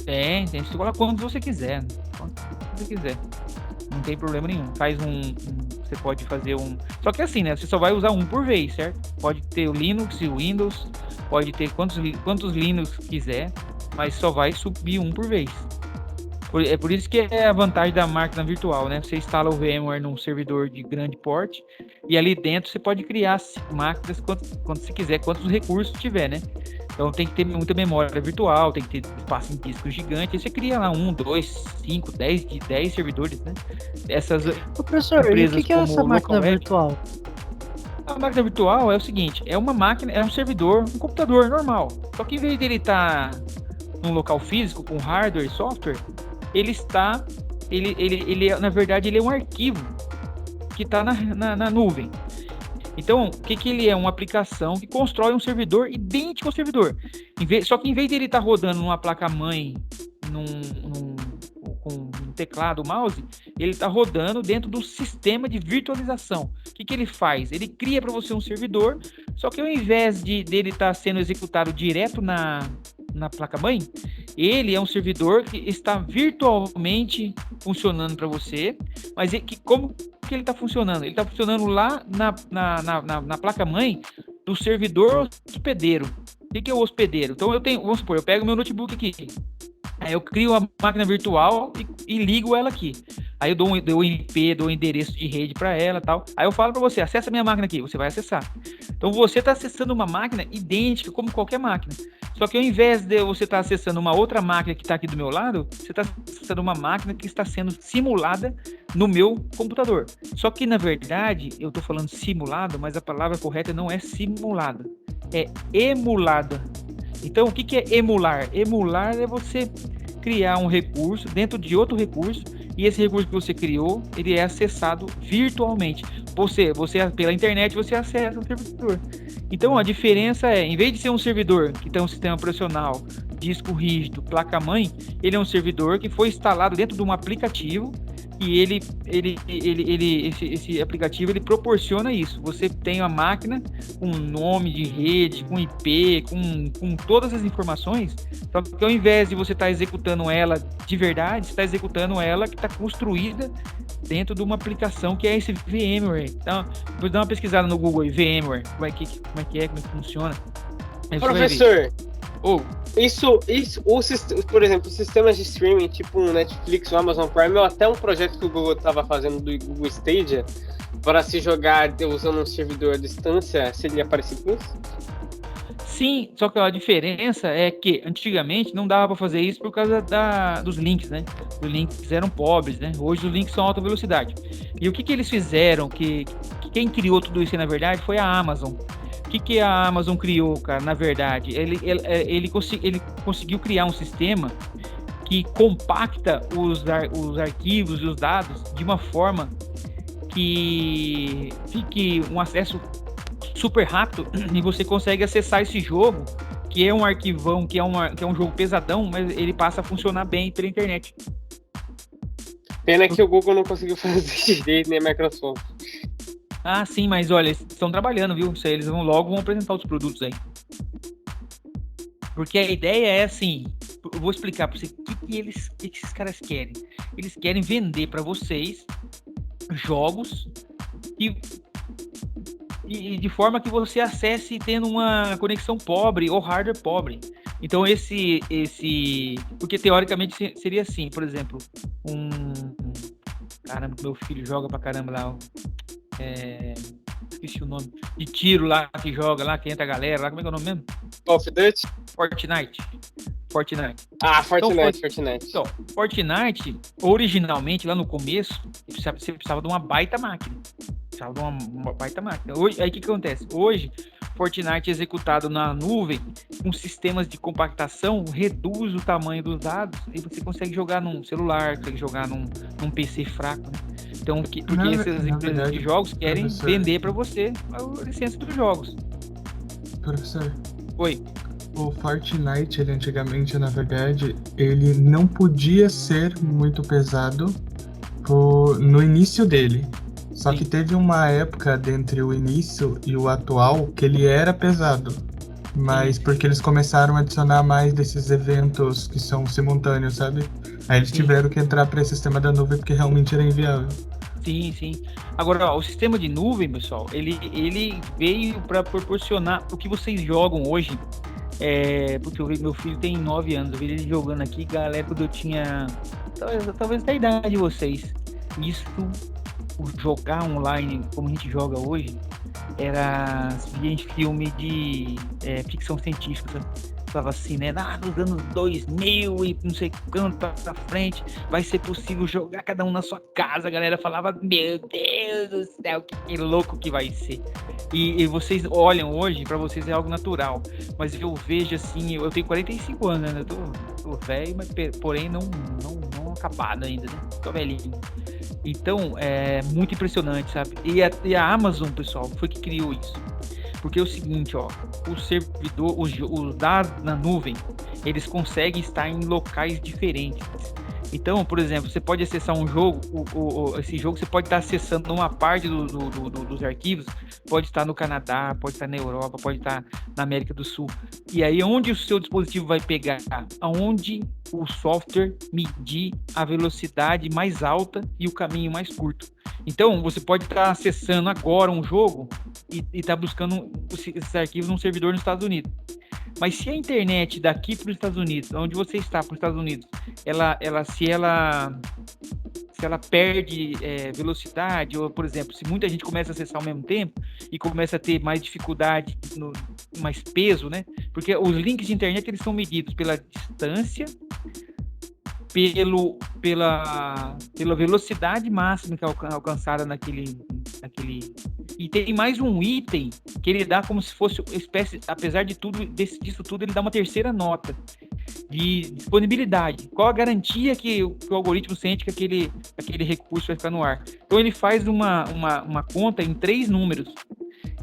Tem. Você coloca quantos você quiser. Não tem problema nenhum. Você pode fazer um... Só que assim, né? Você só vai usar um por vez, certo? Pode ter o Linux e o Windows, pode ter quantos Linux quiser, mas só vai subir um por vez. É por isso que é a vantagem da máquina virtual, né? Você instala o VMware num servidor de grande porte e ali dentro você pode criar máquinas quando você quiser, quantos recursos tiver, né? Então tem que ter muita memória virtual, tem que ter espaço em disco gigante. Aí você cria lá 1, 2, 5, 10 servidores, né? Essas professor, empresas e o que é essa máquina virtual? A máquina virtual é o seguinte, é uma máquina, é um servidor, um computador normal. Só que em vez dele estar num local físico com hardware e software, na verdade ele é um arquivo que está na nuvem. Então, o que ele é? Uma aplicação que constrói um servidor idêntico ao servidor. Só que em vez de ele estar rodando numa placa-mãe, com um teclado, mouse, ele está rodando dentro do sistema de virtualização. O que ele faz? Ele cria para você um servidor, só que ao invés dele estar sendo executado direto na placa-mãe, ele é um servidor que está virtualmente funcionando para você, mas como que ele está funcionando? Ele está funcionando lá na placa-mãe do servidor hospedeiro. O que é o hospedeiro? Então vamos supor, eu pego meu notebook aqui, aí eu crio uma máquina virtual e ligo ela aqui. Aí eu dou um IP, dou um endereço de rede para ela e tal. Aí eu falo para você, acessa minha máquina aqui, você vai acessar. Então você está acessando uma máquina idêntica como qualquer máquina. Só que ao invés de você estar acessando uma outra máquina que está aqui do meu lado, você está acessando uma máquina que está sendo simulada no meu computador. Só que na verdade, eu estou falando simulado, mas a palavra correta não é simulada, é emulada. Então, o que é emular? Emular é você criar um recurso dentro de outro recurso, e esse recurso que você criou, ele é acessado virtualmente. Você pela internet, você acessa o servidor. Então, a diferença é, em vez de ser um servidor que tem um sistema operacional, disco rígido, placa-mãe, ele é um servidor que foi instalado dentro de um aplicativo, e esse aplicativo ele proporciona isso. Você tem uma máquina com nome de rede, com IP, com todas as informações. Só que ao invés de você estar executando ela de verdade, você está executando ela que está construída dentro de uma aplicação que é esse VMware. Então, vou dar uma pesquisada no Google aí, VMware, como é que funciona. Professor, por exemplo, sistemas de streaming, tipo um Netflix, o Amazon Prime, ou até um projeto que o Google estava fazendo do Google Stadia, para se jogar usando um servidor à distância, seria parecido com isso? Sim, só que a diferença é que antigamente não dava para fazer isso por causa dos links, né? Os links eram pobres, né? Hoje os links são alta velocidade. E o que eles fizeram? Que quem criou tudo isso, na verdade, foi a Amazon. O que a Amazon criou, cara? Na verdade, ele conseguiu criar um sistema que compacta os arquivos e os dados de uma forma que fique um acesso super rápido e você consegue acessar esse jogo, que é um arquivão, que é um jogo pesadão, mas ele passa a funcionar bem pela internet. Pena que o Google não conseguiu fazer direito, nem a Microsoft. Ah, sim, mas olha, eles estão trabalhando, viu? Eles logo vão apresentar os produtos aí. Porque a ideia é assim, eu vou explicar para você o que esses caras querem. Eles querem vender para vocês jogos e de forma que você acesse tendo uma conexão pobre ou hardware pobre. Então porque teoricamente seria assim, por exemplo, caramba, meu filho joga pra caramba lá, esqueci o nome, de tiro lá, que joga lá, que entra a galera lá, como é que é o nome mesmo? Call of Duty? Fortnite. Ah, Fortnite. Então, Fortnite, originalmente, lá no começo, você precisava de uma baita máquina. Hoje, aí o que acontece? Hoje, Fortnite executado na nuvem, com sistemas de compactação, reduz o tamanho dos dados e você consegue jogar num celular, consegue jogar num PC fraco, né? Então, porque essas empresas de jogos querem vender para você a licença dos jogos. Professor, Oi. o Fortnite, ele antigamente, na verdade, ele não podia ser muito pesado no início dele. Só que teve uma época dentre o início e o atual que ele era pesado. Mas porque eles começaram a adicionar mais desses eventos que são simultâneos, sabe? Aí eles tiveram que entrar para esse sistema da nuvem porque realmente era inviável. Sim. Agora, ó, o sistema de nuvem, pessoal, ele veio para proporcionar o que vocês jogam hoje. Porque meu filho tem 9 anos, eu vi ele jogando aqui, galera, quando eu tinha talvez da idade de vocês. Isso, jogar online como a gente joga hoje, era via em filme de ficção científica, sabe? Falava assim, né? Nos anos 2000 e não sei quanto pra frente, vai ser possível jogar cada um na sua casa. A galera falava, meu Deus do céu, que louco que vai ser. E vocês olham hoje, pra vocês é algo natural. Mas eu vejo assim, eu tenho 45 anos, né? Eu tô velho, mas porém não acabado ainda, né? Tô velhinho. Então, é muito impressionante, sabe? E a Amazon, pessoal, foi que criou isso. Porque é o seguinte, ó, o servidor, os dados na nuvem, eles conseguem estar em locais diferentes. Então, por exemplo, você pode acessar um jogo, esse jogo você pode estar acessando uma parte dos arquivos, pode estar no Canadá, pode estar na Europa, pode estar na América do Sul. E aí, onde o seu dispositivo vai pegar? Aonde o software medir a velocidade mais alta e o caminho mais curto. Então, você pode estar acessando agora um jogo e estar buscando esses arquivos num servidor nos Estados Unidos. Mas se a internet daqui para os Estados Unidos, onde você está para os Estados Unidos, se ela perde velocidade, ou, por exemplo, se muita gente começa a acessar ao mesmo tempo e começa a ter mais dificuldade, mais peso, né? Porque os links de internet, eles são medidos pela distância, pela velocidade máxima que é alcançada naquele. E tem mais um item que ele dá como se fosse espécie, apesar de tudo, disso tudo, ele dá uma terceira nota de disponibilidade. Qual a garantia que o algoritmo sente que aquele recurso vai ficar no ar? Então ele faz uma conta em 3 números.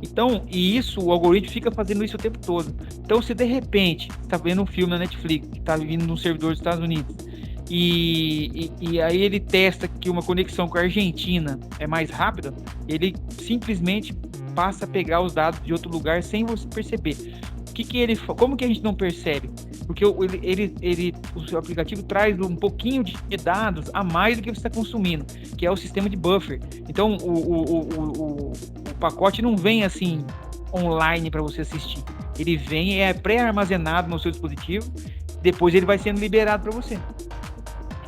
Então, e isso, o algoritmo fica fazendo isso o tempo todo. Então, se de repente você está vendo um filme na Netflix que está vindo de um servidor dos Estados Unidos, e aí ele testa que uma conexão com a Argentina é mais rápida, ele simplesmente passa a pegar os dados de outro lugar sem você perceber. Como que a gente não percebe? Porque o seu aplicativo traz um pouquinho de dados a mais do que você está consumindo, que é o sistema de buffer. Então, o pacote não vem assim online para você assistir. Ele vem, pré-armazenado no seu dispositivo, depois ele vai sendo liberado para você.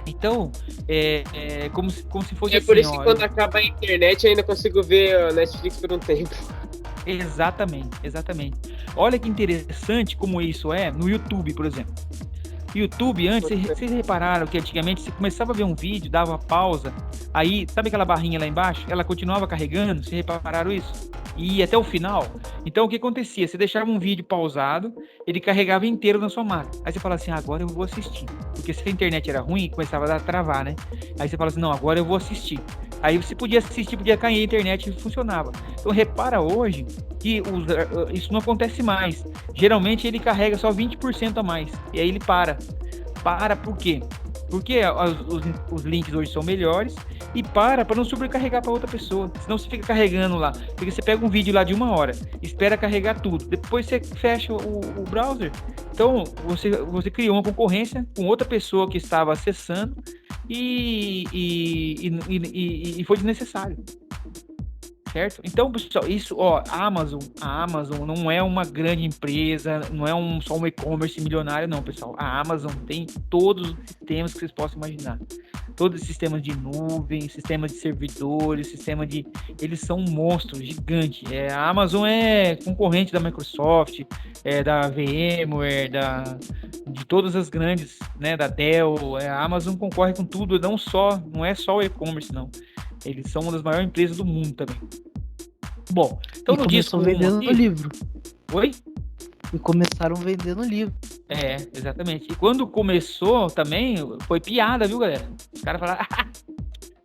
Então, como se fosse assim. Por isso que quando acaba a internet eu ainda consigo ver a Netflix por um tempo. Exatamente. Olha que interessante como isso é no YouTube, por exemplo. YouTube, antes, vocês repararam que antigamente você começava a ver um vídeo, dava pausa, aí, sabe aquela barrinha lá embaixo? Ela continuava carregando, vocês repararam isso? E ia até o final. Então, o que acontecia? Você deixava um vídeo pausado, ele carregava inteiro na sua máquina. Aí você fala assim, agora eu vou assistir. Porque se a internet era ruim, começava a travar, né? Aí você fala assim, não, agora eu vou assistir. Aí você podia assistir, podia cair, a internet funcionava. Então, repara hoje que isso não acontece mais. Geralmente, ele carrega só 20% a mais. E aí ele para. Por quê? Porque os links hoje são melhores e para não sobrecarregar para outra pessoa. Senão você fica carregando lá. Porque você pega um vídeo lá de 1 hora, espera carregar tudo. Depois você fecha o browser. Então, você criou uma concorrência com outra pessoa que estava acessando e foi desnecessário. Certo? Então, pessoal, isso, a Amazon não é uma grande empresa, não é só um e-commerce milionário, não, pessoal. A Amazon tem todos os sistemas que vocês possam imaginar. Todos os sistemas de nuvem, sistema de servidores, eles são um monstro gigante. A Amazon é concorrente da Microsoft, da VMware, de todas as grandes, né, da Dell. A Amazon concorre com tudo, não é só o e-commerce, não. Eles são uma das maiores empresas do mundo também. Bom, então no disco vendendo aqui, livro. Oi? E começaram vendendo livro. Exatamente. E quando começou também, foi piada, viu, galera? Os caras falaram,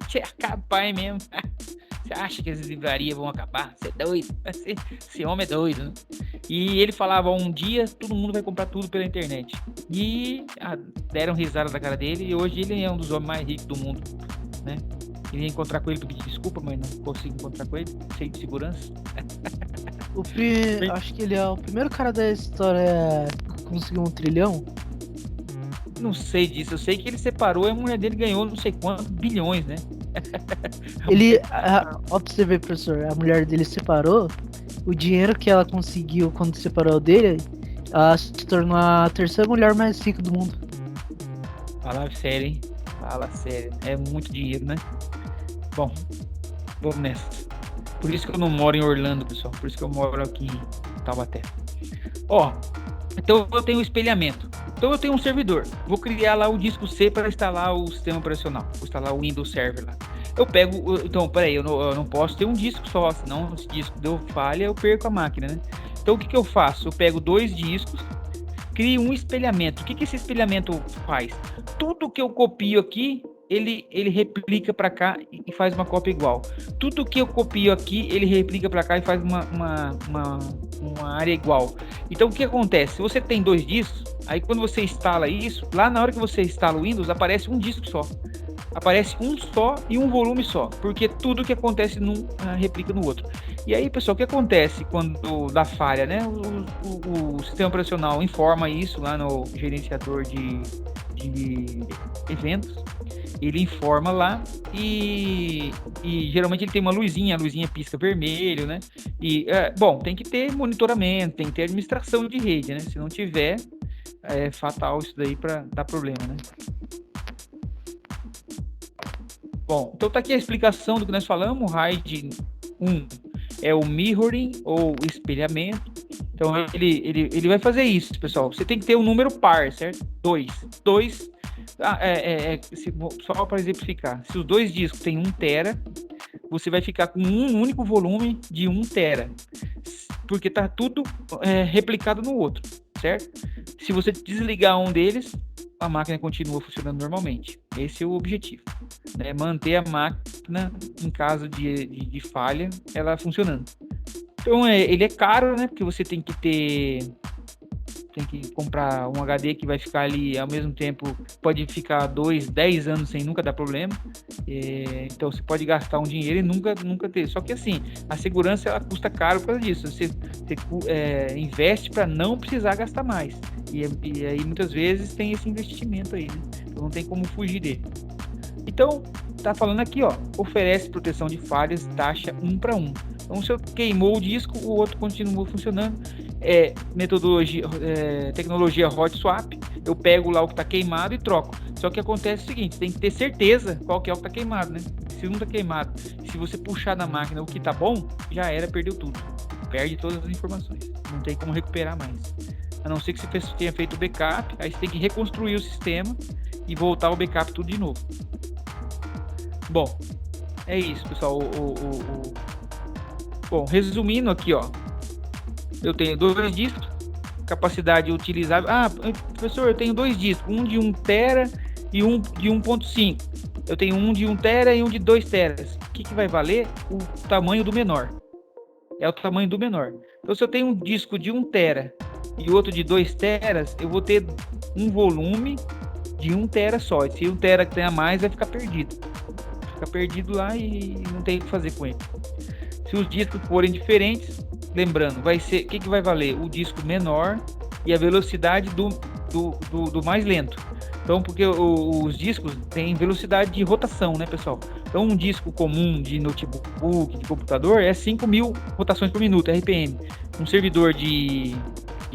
você acabar mesmo. Você acha que as livrarias vão acabar? Você é doido. Esse homem é doido, né? E ele falava, um dia todo mundo vai comprar tudo pela internet. E deram risada da cara dele, e hoje ele é um dos homens mais ricos do mundo, né? Queria encontrar com ele para pedir desculpa, mas não consigo encontrar com ele, cheio de segurança. Acho que ele é o primeiro cara da história que conseguiu 1 trilhão. Não sei disso, eu sei que ele separou e a mulher dele ganhou não sei quantos bilhões, né? Ó pra você ver, professor, a mulher dele separou, o dinheiro que ela conseguiu quando separou dele, ela se tornou a terceira mulher mais rica do mundo. Fala sério, hein? Fala sério, é muito dinheiro, né? Bom, vamos nessa. Por isso que eu não moro em Orlando, pessoal. Por isso que eu moro aqui em Taubaté. Então eu tenho um espelhamento. Então eu tenho um servidor. Vou criar lá o disco C para instalar o sistema operacional. Vou instalar o Windows Server lá. Eu pego... Então, peraí, eu não posso ter um disco só. Senão esse disco deu falha, eu perco a máquina, né? Então o que eu faço? Eu pego 2 discos, crio um espelhamento. O que esse espelhamento faz? Tudo que eu copio aqui, ele replica para cá e faz uma cópia igual. Tudo que eu copio aqui, ele replica para cá e faz uma área igual. Então o que acontece? Se você tem 2 discos, aí quando você instala isso, lá na hora que você instala o Windows, aparece um disco só. Aparece um só e um volume só, porque tudo que acontece num replica no outro. E aí, pessoal, o que acontece quando dá falha, né? O sistema operacional informa isso lá no gerenciador de eventos. Ele informa lá e geralmente ele tem uma luzinha, a luzinha pisca vermelho, né? E, tem que ter monitoramento, tem que ter administração de rede, né? Se não tiver, é fatal isso daí para dar problema, né? Bom, então tá aqui a explicação do que nós falamos. O RAID 1 é o mirroring ou espelhamento. Então ele vai fazer isso, pessoal. Você tem que ter um número par, certo? 2. Só para exemplificar. Se os 2 discos têm 1 tera, você vai ficar com um único volume de 1 tera. Porque tá tudo replicado no outro, certo? Se você desligar um deles, a máquina continua funcionando normalmente. Esse é o objetivo, né? Manter a máquina, em caso de falha, ela funcionando. Então, ele é caro, né? Porque você tem que comprar um HD que vai ficar ali ao mesmo tempo, pode ficar 10 anos sem nunca dar problema. Então você pode gastar um dinheiro e nunca ter. Só que assim, a segurança ela custa caro por causa disso. Você investe para não precisar gastar mais. E aí muitas vezes tem esse investimento aí, né? Então não tem como fugir dele. Então, tá falando aqui, oferece proteção de falhas, taxa 1 para 1. Então, se eu queimou o disco, o outro continua funcionando. Tecnologia hot swap, eu pego lá o que está queimado e troco. Só que acontece o seguinte, tem que ter certeza qual que é o que está queimado, né? Se não está queimado, se você puxar da máquina o que está bom, já era, perdeu tudo. Perde todas as informações. Não tem como recuperar mais. A não ser que você tenha feito o backup, aí você tem que reconstruir o sistema e voltar o backup tudo de novo. Bom, é isso, pessoal. Bom, resumindo aqui, eu tenho 2 discos, capacidade utilizável. Professor, eu tenho 2 discos, um de 1 tera e um de 1.5. Eu tenho um de 1 tera e um de 2 teras. O que vai valer? O tamanho do menor. É o tamanho do menor. Então, se eu tenho um disco de 1 tera e outro de 2 teras, eu vou ter um volume de 1 tera só. Se 1 tera que tem a mais, vai ficar perdido. Fica perdido lá e não tem o que fazer com ele. Se os discos forem diferentes, lembrando, vai ser, o que vai valer? O disco menor e a velocidade do mais lento. Então, porque os discos têm velocidade de rotação, né, pessoal? Então, um disco comum de notebook, de computador, é 5.000 rotações por minuto, RPM. Um servidor de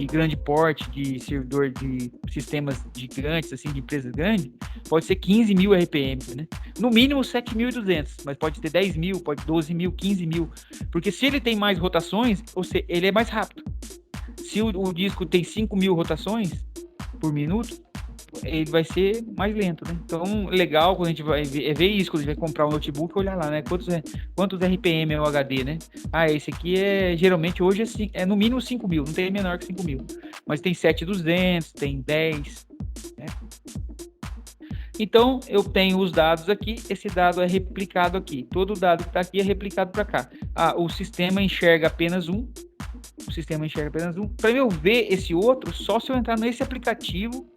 grande porte, de servidor de sistemas gigantes, assim, de empresas grandes, pode ser 15.000 RPM, né? No mínimo 7.200, mas pode ter 10.000, pode 12.000, 15.000. Porque se ele tem mais rotações, ou seja, ele é mais rápido. Se o disco tem 5.000 rotações por minuto, ele vai ser mais lento, né? Então, legal quando a gente vai ver isso, quando a gente vai comprar um notebook, olhar lá, né? Quantos RPM é o HD, né? Esse aqui geralmente hoje é no mínimo 5.000, não tem menor que 5.000. Mas tem 7.200, tem 10, né? Então, eu tenho os dados aqui, esse dado é replicado aqui. Todo dado que está aqui é replicado para cá. O sistema enxerga apenas um. Para eu ver esse outro, só se eu entrar nesse aplicativo,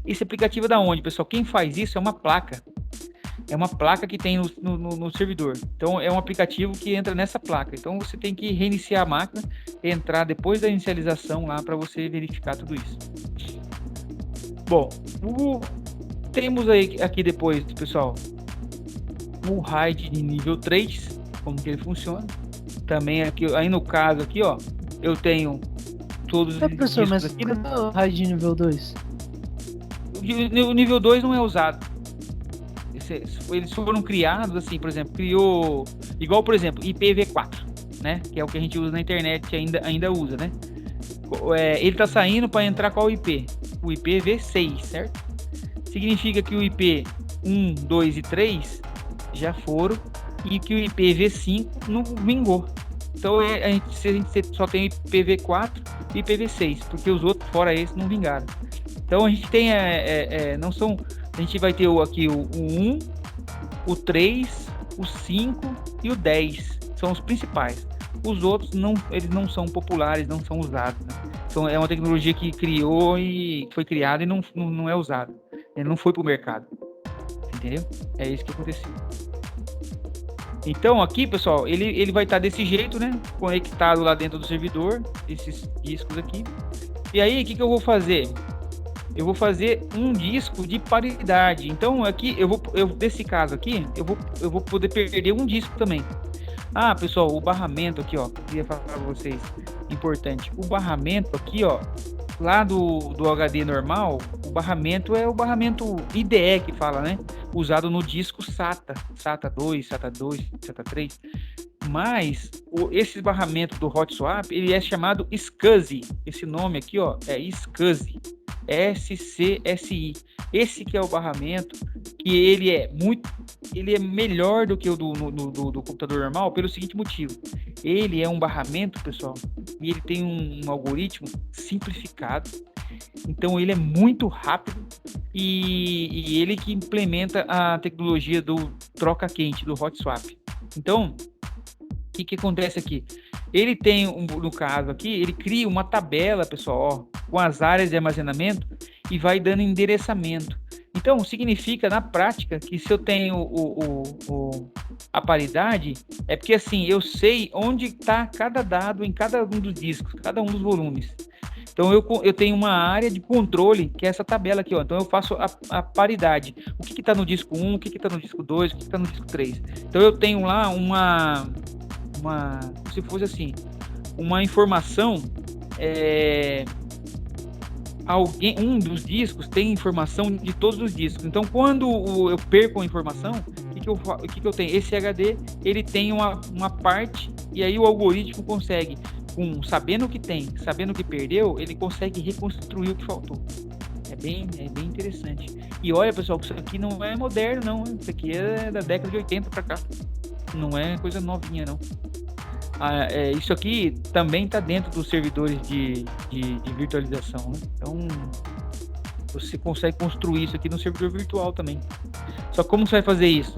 esse aplicativo é da onde, pessoal? Quem faz isso é uma placa. É uma placa que tem no servidor. Então, é um aplicativo que entra nessa placa. Então, você tem que reiniciar a máquina, entrar depois da inicialização lá para você verificar tudo isso. Bom, temos aqui depois, pessoal, o RAID de nível 3, como que ele funciona. Também aqui, aí no caso aqui, ó, eu tenho todos os professor, mas aqui. cadê o RAID de nível 2? O nível 2 não é usado. Eles foram criados assim, por exemplo, criou igual, por exemplo, IPv4, né? Que é o que a gente usa na internet, ainda usa, né? Ele tá saindo para entrar qual IP? O IPv6, certo? Significa que o IP 1, 2 e 3 já foram e que o IPv5 não vingou. Então, a gente só tem IPv4 e IPv6, porque os outros, fora esse, não vingaram. Então, a gente tem, não são, a gente vai ter aqui o 1, o 3, o 5 e o 10, são os principais. Os outros, eles não são populares, não são usados, né? Então, é uma tecnologia que foi criada e não é usada. Ele não foi para o mercado. Entendeu? É isso que aconteceu. Então, aqui, pessoal, ele vai estar desse jeito, né? Conectado lá dentro do servidor, esses discos aqui. E aí, o que eu vou fazer? Eu vou fazer um disco de paridade. Então, aqui, desse caso aqui, eu vou poder perder um disco também. Pessoal, o barramento aqui, ó, queria falar para vocês, importante. O barramento aqui, ó, lá do HD normal, o barramento é o barramento IDE que fala, né? Usado no disco SATA 2, SATA 2, SATA 3. Mas esse barramento do Hot Swap, ele é chamado SCSI. Esse nome aqui, ó, é SCSI. SCSI. Esse que é o barramento que ele é melhor do que o do computador normal pelo seguinte motivo. Ele é um barramento, pessoal, e ele tem um algoritmo simplificado. Então ele é muito rápido e ele que implementa a tecnologia do troca-quente, do Hot Swap. Então, o que acontece aqui? Ele tem, no caso aqui, ele cria uma tabela, pessoal, ó, com as áreas de armazenamento e vai dando endereçamento. Então, significa, na prática, que se eu tenho a paridade, é porque, assim, eu sei onde está cada dado em cada um dos discos, cada um dos volumes. Então, eu tenho uma área de controle, que é essa tabela aqui, ó. Então, eu faço a paridade. O que está no disco 1, o que está no disco 2, o que está no disco 3. Então, eu tenho lá se fosse assim, uma informação, um dos discos tem informação de todos os discos. Então, quando eu perco a informação, o que eu tenho? Esse HD, ele tem uma parte, e aí o algoritmo consegue, sabendo o que tem, sabendo o que perdeu, ele consegue reconstruir o que faltou. É bem interessante. E olha, pessoal, isso aqui não é moderno, não. Isso aqui é da década de 80 para cá. Não é coisa novinha, não. Isso aqui também está dentro dos servidores de virtualização, né? Então, você consegue construir isso aqui no servidor virtual também. Só como você vai fazer isso?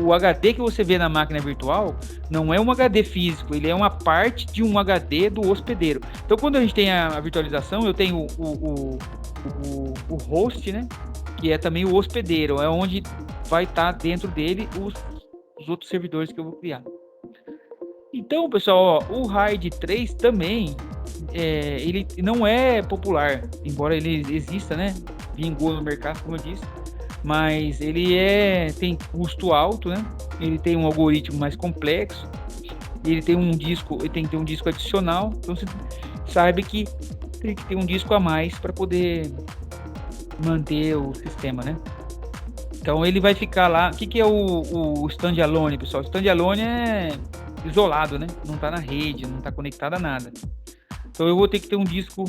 O HD que você vê na máquina virtual não é um HD físico, ele é uma parte de um HD do hospedeiro. Então, quando a gente tem a virtualização, eu tenho o o host, né? Que é também o hospedeiro, é onde vai estar dentro dele os outros servidores que eu vou criar. Então, pessoal, ó, o RAID 3 também, ele não é popular, embora ele exista, né? Vingou no mercado, como eu disse, mas ele tem custo alto, né? Ele tem um algoritmo mais complexo, ele tem tem que ter um disco adicional, então você sabe que tem que ter um disco a mais para poder manter o sistema, né? Então ele vai ficar lá. O que é o standalone, pessoal? O standalone é isolado, né? Não está na rede, não está conectado a nada. Então eu vou ter que ter um disco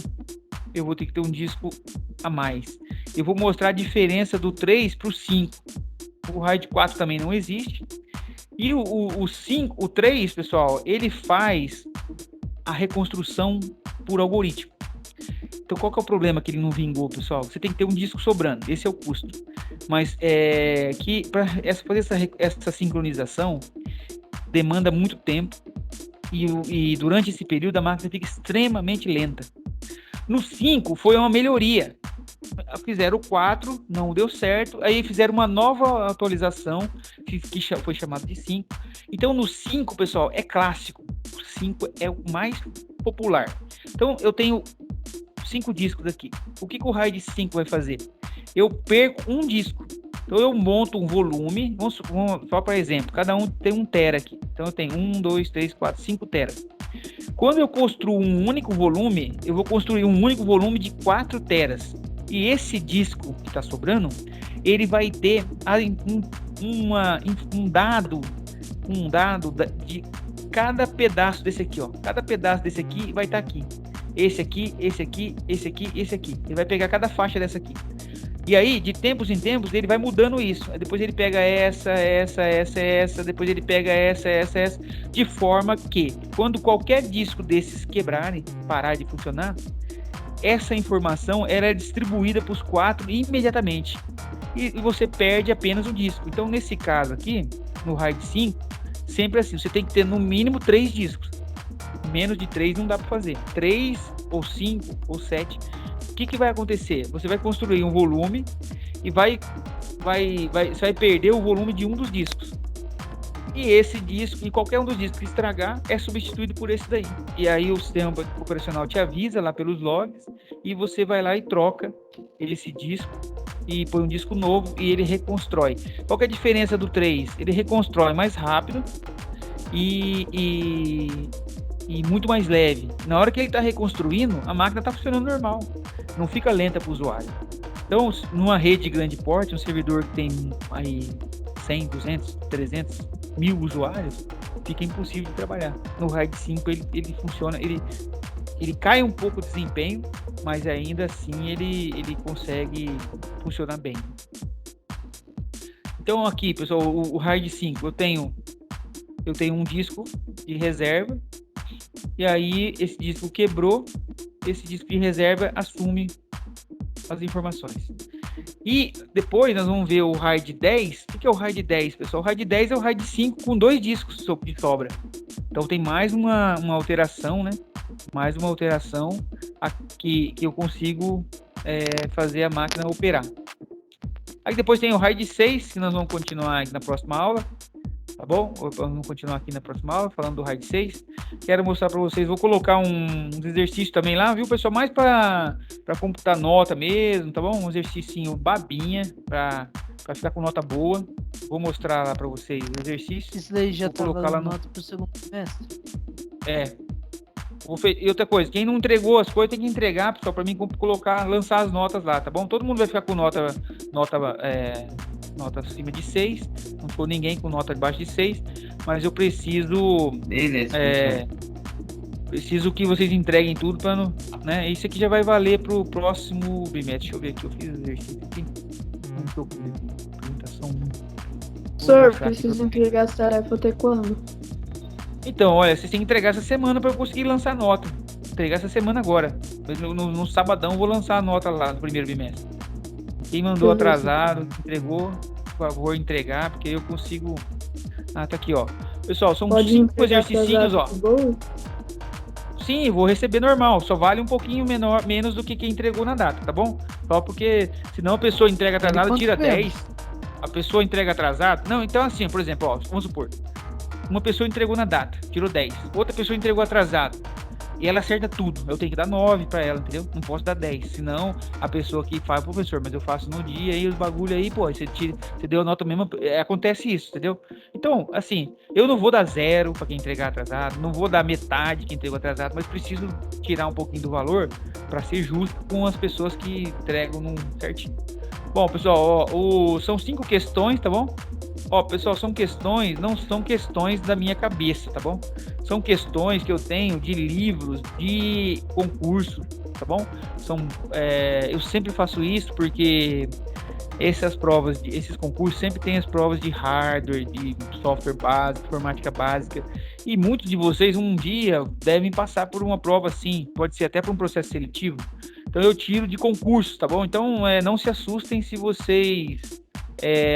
a mais. Eu vou mostrar a diferença do 3 para o 5. O RAID 4 também não existe. E o 5, o 3, pessoal, ele faz a reconstrução por algoritmo. Então qual que é o problema que ele não vingou, pessoal? Você tem que ter um disco sobrando, esse é o custo. Mas que para fazer essa sincronização demanda muito tempo e durante esse período a máquina fica extremamente lenta. No 5 foi uma melhoria. Fizeram o 4, não deu certo, aí fizeram uma nova atualização que foi chamada de 5. Então no 5, pessoal, é clássico. O 5 é o mais popular. Então eu tenho 5 discos aqui. O que o RAID 5 vai fazer? Eu perco um disco. Então eu monto um volume, só para exemplo, cada um tem 1 tera aqui. Então eu tenho 1, 2, 3, 4, 5 teras. Quando eu construo um único volume, eu vou construir um único volume de 4 teras. E esse disco que está sobrando, ele vai ter um dado de cada pedaço desse aqui, ó. Cada pedaço desse aqui vai estar aqui. Esse aqui, esse aqui, esse aqui, esse aqui. Ele vai pegar cada faixa dessa aqui. E aí, de tempos em tempos, ele vai mudando isso. Depois ele pega essa, depois ele pega essa, de forma que, quando qualquer disco desses quebrarem, parar de funcionar, essa informação é distribuída para os 4 imediatamente. E você perde apenas o disco. Então, nesse caso aqui, no RAID 5, sempre assim, você tem que ter no mínimo 3 discos. Menos de 3 não dá para fazer. 3 ou 5 ou 7. O que vai acontecer? Você vai construir um volume e você vai perder o volume de um dos discos. E esse disco, e qualquer um dos discos que estragar, é substituído por esse daí. E aí o sistema operacional te avisa lá pelos logs e você vai lá e troca esse disco e põe um disco novo e ele reconstrói. Qual que é a diferença do 3? Ele reconstrói mais rápido e muito mais leve. Na hora que ele está reconstruindo, a máquina está funcionando normal, não fica lenta para o usuário. Então, numa rede de grande porte, um servidor que tem aí 100, 200, 300, 1000 usuários, fica impossível de trabalhar. No RAID 5 ele funciona, ele cai um pouco o desempenho, mas ainda assim ele consegue funcionar bem. Então aqui, pessoal, o RAID 5, eu tenho um disco de reserva, e aí esse disco quebrou, esse disco de reserva assume as informações. E depois nós vamos ver o RAID 10. O que é o RAID 10, pessoal? O RAID 10 é o RAID 5 com 2 discos de sobra. Então tem mais uma alteração, né? Mais uma alteração que eu consigo fazer a máquina operar. Aí depois tem o RAID 6, que nós vamos continuar na próxima aula. Tá bom? Vamos continuar aqui na próxima aula, falando do RAID 6. Quero mostrar para vocês, vou colocar uns exercícios também lá, viu, pessoal? Mais para computar nota mesmo, tá bom? Um exercício babinha, para ficar com nota boa. Vou mostrar lá para vocês o exercício. Isso daí já tá colocar lá no nota pro segundo semestre. E outra coisa, quem não entregou as coisas tem que entregar, pessoal, para mim lançar as notas lá, tá bom? Todo mundo vai ficar com nota acima de 6, não ficou ninguém com nota abaixo de 6, mas eu preciso que vocês entreguem tudo para não, né? Isso aqui já vai valer pro próximo bimestre. Deixa eu ver aqui, eu fiz o exercício aqui. Não tô com apresentação. Senhor, preciso entregar essa tarefa até quando? Então, olha, vocês têm que entregar essa semana para eu conseguir lançar a nota. Entregar essa semana agora. No sabadão eu vou lançar a nota lá no primeiro bimestre. Quem mandou atrasado, entregou, por favor, entregar, porque eu consigo... Ah, tá aqui, ó. Pessoal, são 5 exercícios, ó. Sim, vou receber normal, só vale um pouquinho menos do que quem entregou na data, tá bom? Só porque, senão a pessoa entrega atrasado, quanto tira mesmo? 10. A pessoa entrega atrasado. Não, então assim, por exemplo, ó, vamos supor. Uma pessoa entregou na data, tirou 10. Outra pessoa entregou atrasado. E ela acerta tudo. Eu tenho que dar 9 pra ela, entendeu? Não posso dar 10. Senão, a pessoa que fala, professor, mas eu faço no dia e os bagulho aí, pô, você deu a nota mesmo. Acontece isso, entendeu? Então, assim, eu não vou dar 0 pra quem entregar atrasado, não vou dar metade quem entregou atrasado, mas preciso tirar um pouquinho do valor pra ser justo com as pessoas que entregam num certinho. Bom, pessoal, ó, são 5 questões, tá bom? Ó, pessoal, são questões, não são questões da minha cabeça, tá bom? São questões que eu tenho de livros, de concurso, tá bom? Eu sempre faço isso porque essas provas, esses concursos sempre tem as provas de hardware, de software básico, informática básica, e muitos de vocês um dia devem passar por uma prova assim, pode ser até por um processo seletivo. Então eu tiro de concursos, tá bom? Então não se assustem se vocês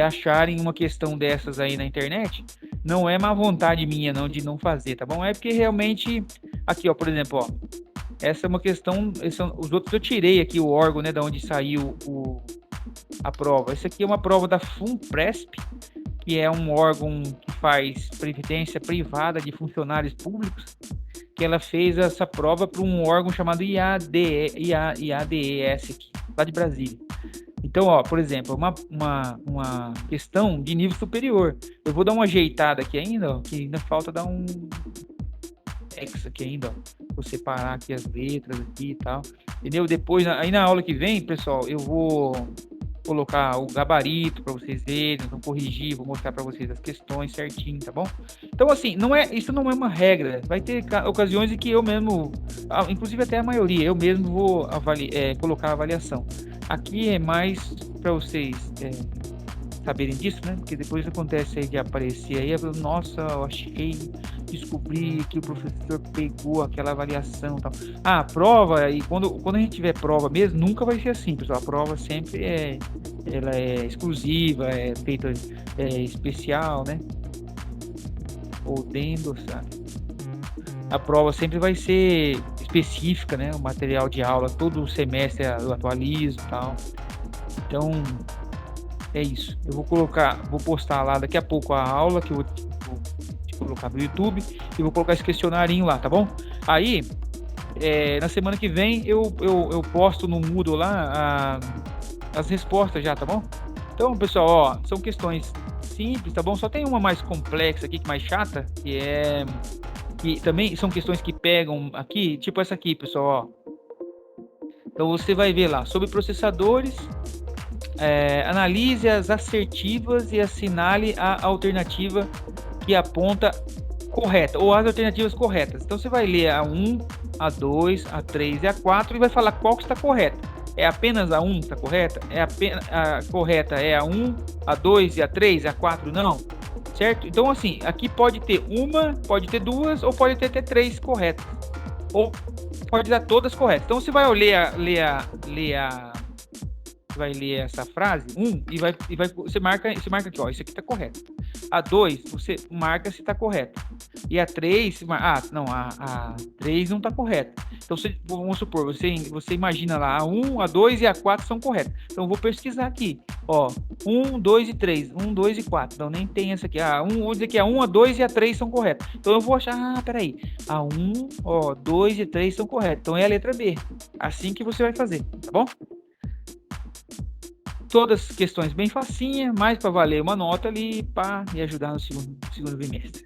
acharem uma questão dessas aí na internet. Não é má vontade minha não de não fazer, tá bom? É porque realmente, aqui ó, por exemplo, ó, essa é uma questão, os outros eu tirei aqui o órgão, né, da onde saiu a prova. Essa aqui é uma prova da FUNPRESP, que é um órgão que faz previdência privada de funcionários públicos, que ela fez essa prova para um órgão chamado IADES aqui, lá de Brasília. Então, ó, por exemplo, uma questão de nível superior. Eu vou dar uma ajeitada aqui ainda, ó, que ainda falta dar um X aqui ainda, ó. Vou separar aqui as letras aqui e tal. Entendeu? Depois, aí na aula que vem, pessoal, eu vou colocar o gabarito para vocês verem, vou corrigir, vou mostrar para vocês as questões certinho, tá bom? Então, assim, isso não é uma regra. Vai ter ocasiões em que eu mesmo, inclusive até a maioria, eu mesmo vou colocar a avaliação. Aqui é mais para vocês saberem disso, né? Porque depois acontece aí de aparecer aí, nossa, eu descobri que o professor pegou aquela avaliação e tal. A prova, e quando a gente tiver prova mesmo, nunca vai ser assim, pessoal. A prova sempre ela é exclusiva, é feita especial, né? Ou dentro, sabe? A prova sempre vai ser específica, né? O material de aula, todo semestre eu atualizo e tal. Então, é isso. Eu vou postar lá daqui a pouco a aula que eu vou colocar no YouTube e vou colocar esse questionarinho lá, tá bom? Aí, na semana que vem eu posto no Moodle lá as respostas já, tá bom? Então, pessoal, ó, são questões simples, tá bom? Só tem uma mais complexa aqui, mais chata, que também são questões que pegam aqui, tipo essa aqui, pessoal, ó. Então você vai ver lá, sobre processadores, analise as assertivas e assinale a alternativa que aponta correta, ou as alternativas corretas. Então você vai ler a 1, a 2, a 3 e a 4 e vai falar qual que está correta. É apenas a 1 que está correta? A correta é a 1, a 2 e a 3, a 4 não? Certo? Então assim, aqui pode ter uma, pode ter duas, ou pode ter até 3 corretas. Ou pode dar todas corretas. Então você vai vai ler essa frase, você marca aqui, ó, isso aqui tá correto. A 2, você marca se tá correto. E a 3, a 3 não tá correta. Então, vamos supor, você imagina lá, a 1, a 2 e a 4 são corretas. Então, eu vou pesquisar aqui, ó, 1, 2 e 3, 1, 2 e 4. Então, nem tem essa aqui. Vou dizer que a 1, a 2 e a 3 são corretas. Então, eu vou achar, peraí, a 1, ó, 2 e 3 são corretas. Então, é a letra B. Assim que você vai fazer, tá bom? Todas questões bem facinha, mais para valer uma nota ali para me ajudar no segundo bimestre.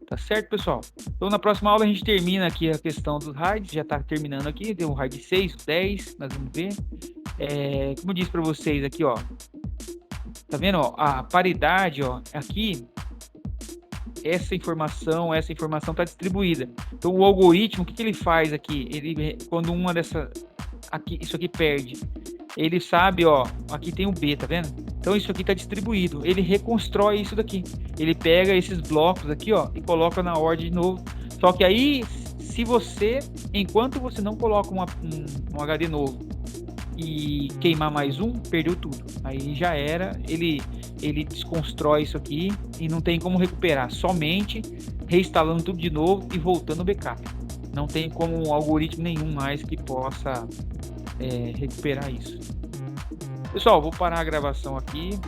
Tá certo, pessoal? Então, na próxima aula a gente termina aqui a questão dos RAIDs, já tá terminando aqui, deu um RAID 6, 10, nós vamos ver. Como eu disse para vocês aqui, ó, tá vendo, ó, a paridade, ó, aqui, essa informação tá distribuída. Então, o algoritmo, o que ele faz aqui? Quando uma dessa, isso aqui perde, ele sabe, ó, aqui tem o B, tá vendo? Então isso aqui tá distribuído, ele reconstrói isso daqui, ele pega esses blocos aqui, ó, e coloca na ordem de novo. Só que aí, enquanto você não coloca um HD novo e queimar mais um, perdeu tudo. Aí já era, ele desconstrói isso aqui e não tem como recuperar, somente reinstalando tudo de novo e voltando o backup. Não tem como algoritmo nenhum mais que possa recuperar isso. Pessoal, vou parar a gravação aqui.